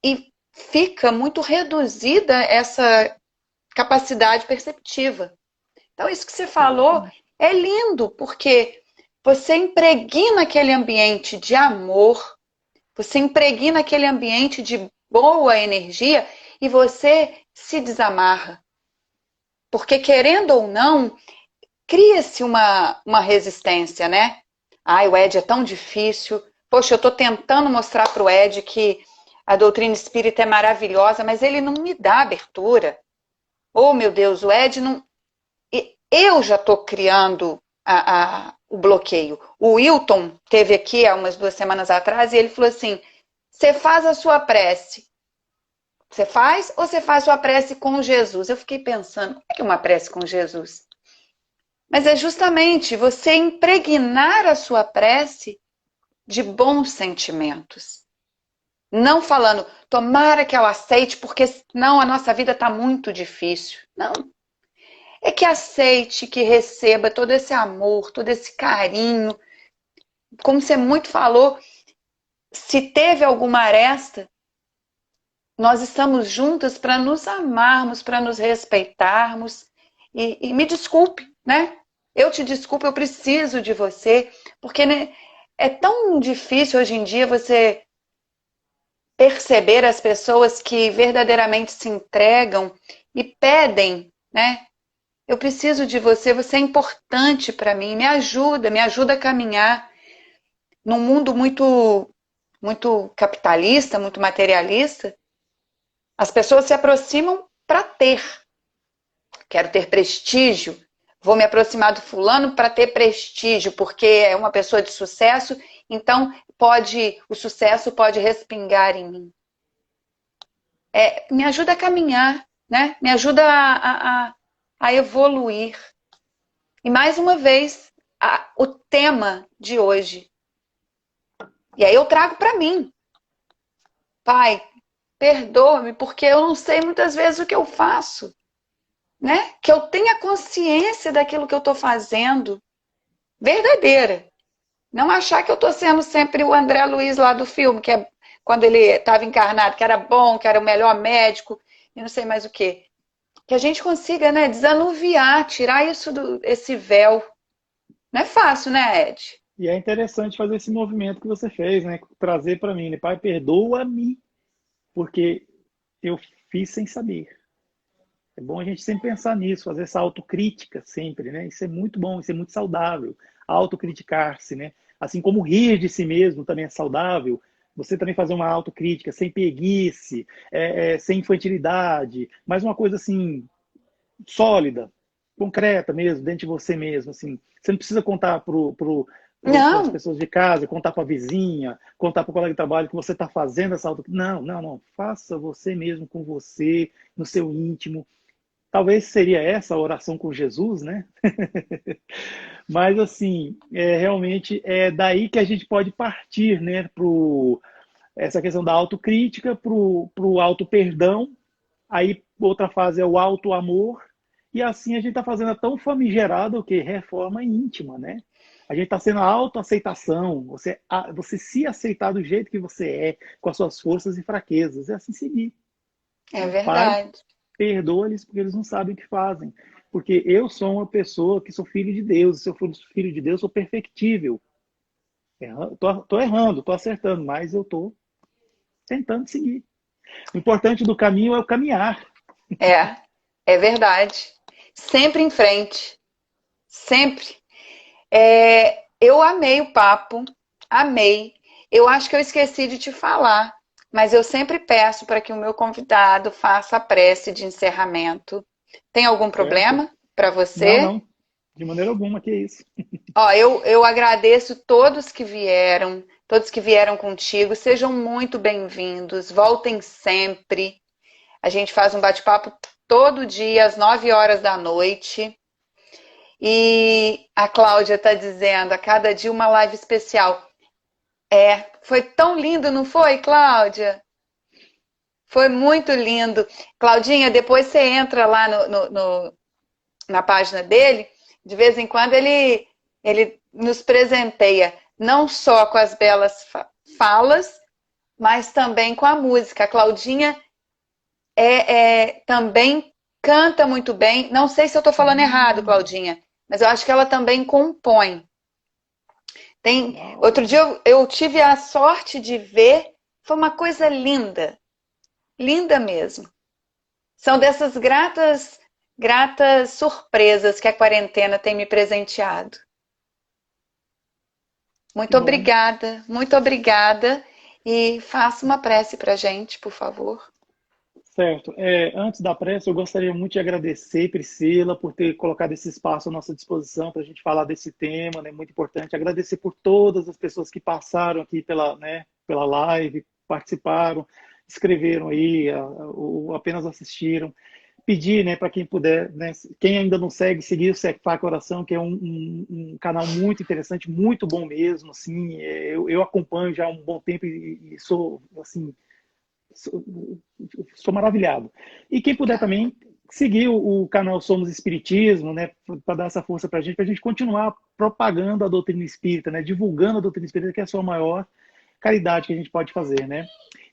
S1: e fica muito reduzida essa capacidade perceptiva. Então, isso que você falou
S2: Exatamente.
S1: é lindo, porque você impregna aquele ambiente de amor, você impregna aquele ambiente de boa energia e você se desamarra. Porque, querendo ou não, cria-se uma resistência, né? Ai, o Ed é tão difícil. Poxa, eu estou tentando mostrar para o Ed que a doutrina espírita é maravilhosa, mas ele não me dá abertura. Oh, meu Deus, o Ed não. Eu já estou criando o bloqueio. O Wilton teve aqui há umas 2 semanas atrás e ele falou assim: você faz a sua prece. Você faz ou você faz sua prece com Jesus? Eu fiquei pensando, o que é uma prece com Jesus? Mas é justamente você impregnar a sua prece de bons sentimentos. Não falando, tomara que ela aceite, porque senão a nossa vida está muito difícil. Não. É que aceite, que receba todo esse amor, todo esse carinho. Como você muito falou, se teve alguma aresta, nós estamos juntas para nos amarmos, para nos respeitarmos. E me desculpe, né? Eu te desculpo, eu preciso de você, porque né, é tão difícil hoje em dia você perceber as pessoas que verdadeiramente se entregam e pedem, né? Eu preciso de você, você é importante para mim, me ajuda a caminhar num mundo muito capitalista, muito materialista. As pessoas se aproximam para ter. Quero ter prestígio. Vou me aproximar do fulano para ter prestígio, porque é uma pessoa de sucesso, então o sucesso pode respingar em mim. Me ajuda a caminhar, né? Me ajuda a evoluir. E mais uma vez, o tema de hoje. E aí eu trago para mim. Pai, perdoa-me, porque eu não sei muitas vezes o que eu faço. Né? Que eu tenha consciência daquilo que eu estou fazendo. Verdadeira. Não achar que eu estou sendo sempre o André Luiz lá do filme, que é quando ele estava encarnado, que era bom, que era o melhor médico, e não sei mais o quê. Que a gente consiga, né, desanuviar, tirar esse véu. Não é fácil, né, Ed?
S2: E é interessante fazer esse movimento que você fez, né? Trazer para mim, né? Pai, perdoa-me, porque eu fiz sem saber. É bom a gente sempre pensar nisso, fazer essa autocrítica sempre, né? Isso é muito bom, isso é muito saudável. Autocriticar-se, né? Assim como rir de si mesmo também é saudável. Você também fazer uma autocrítica sem preguiça, sem infantilidade, mas uma coisa assim, sólida, concreta mesmo, dentro de você mesmo, assim. Você não precisa contar para as
S1: Não,
S2: pessoas de casa, contar para a vizinha, contar para o colega de trabalho que você está fazendo essa auto... Não, não, não. Faça você mesmo com você, no seu íntimo. Talvez seria essa a oração com Jesus, né? Mas, assim, realmente é daí que a gente pode partir, né? Essa questão da autocrítica, para o auto-perdão. Aí, outra fase é o auto-amor. E assim a gente está fazendo a tão famigerada o que? Reforma íntima, né? A gente está sendo a autoaceitação, você se aceitar do jeito que você é, com as suas forças e fraquezas, e assim seguir.
S1: é
S2: Né? Pai,
S1: verdade.
S2: perdoa-lhes porque eles não sabem o que fazem. Porque eu sou uma pessoa que sou filho de Deus, se eu for filho de Deus, sou perfectível. Tô errando, tô acertando, mas eu tô tentando seguir. O importante do caminho é o caminhar.
S1: É, é verdade. Sempre em frente. Sempre. Eu amei o papo, amei. Eu acho que eu esqueci de te falar. mas eu sempre peço para que o meu convidado faça a prece de encerramento. Tem algum
S2: Certo?
S1: problema para
S2: Não,
S1: você?
S2: não. De maneira alguma, que isso.
S1: Ó, eu agradeço todos que vieram contigo. Sejam muito bem-vindos. Voltem sempre. A gente faz um bate-papo todo dia, às 9 horas da noite. E a Cláudia está dizendo, a cada dia uma live especial. Foi tão lindo, não foi, Cláudia? Foi muito lindo. Claudinha, depois você entra lá na página dele. De vez em quando ele nos presenteia não só com as belas falas, mas também com a música. A Claudinha também canta muito bem. Não sei se eu estou falando errado,
S2: Hum,
S1: Claudinha, mas eu acho que ela também compõe.
S2: uau.
S1: Outro dia eu tive a sorte de ver, foi uma coisa linda, linda mesmo. São dessas gratas surpresas que a quarentena tem me presenteado.
S2: Que bom.
S1: Muito obrigada. E faça uma prece para a gente, por favor.
S2: Certo. Antes da prece, eu gostaria muito de agradecer, Priscila, por ter colocado esse espaço à nossa disposição para a gente falar desse tema, né, muito importante. Agradecer por todas as pessoas que passaram aqui pela live, participaram, escreveram aí, ou apenas assistiram. Pedir, né, para quem puder, né, quem ainda não segue, seguir o Secfac Oração, que é um canal muito interessante, muito bom mesmo, assim, eu acompanho já há um bom tempo e sou, assim, sou maravilhado. E quem puder também seguir o canal Somos Espiritismo, né, para dar essa força para a gente continuar propagando a doutrina espírita, né, divulgando a doutrina espírita, que é a sua maior caridade que a gente pode fazer, né?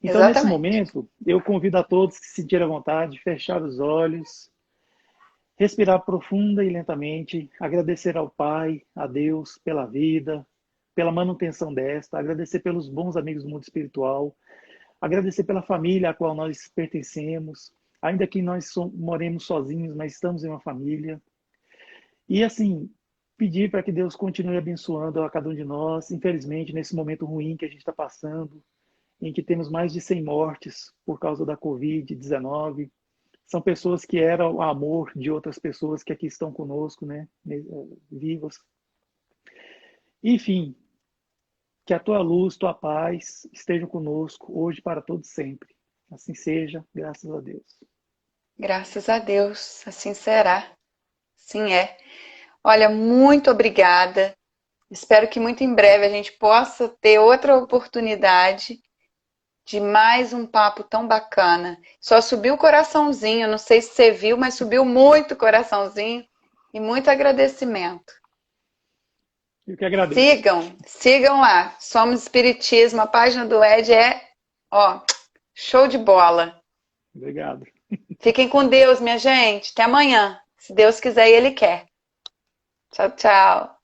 S2: Então, nesse
S1: Exatamente.
S2: momento, eu convido a todos que se sentirem à vontade, fechar os olhos, respirar profunda e lentamente, agradecer ao Pai, a Deus, pela vida, pela manutenção desta, agradecer pelos bons amigos do mundo espiritual, agradecer pela família a qual nós pertencemos, ainda que nós moremos sozinhos, mas estamos em uma família. E assim, pedir para que Deus continue abençoando a cada um de nós, infelizmente, nesse momento ruim que a gente está passando, em que temos mais de 100 mortes por causa da Covid-19. São pessoas que eram o amor de outras pessoas que aqui estão conosco, né, vivas. Enfim, que a tua luz, tua paz estejam conosco hoje para todo sempre. Assim seja, graças a Deus.
S1: Graças a Deus, assim será. Sim é. Olha, muito obrigada. Espero que muito em breve a gente possa ter outra oportunidade de mais um papo tão bacana. Só subiu o coraçãozinho, não sei se você viu, mas subiu muito coraçãozinho e muito agradecimento.
S2: Eu que agradeço.
S1: Sigam lá. Somos Espiritismo, a página do Ed ó, show de bola.
S2: Obrigado.
S1: Fiquem com Deus, minha gente. Até amanhã, se Deus quiser e Ele quer. Tchau, tchau.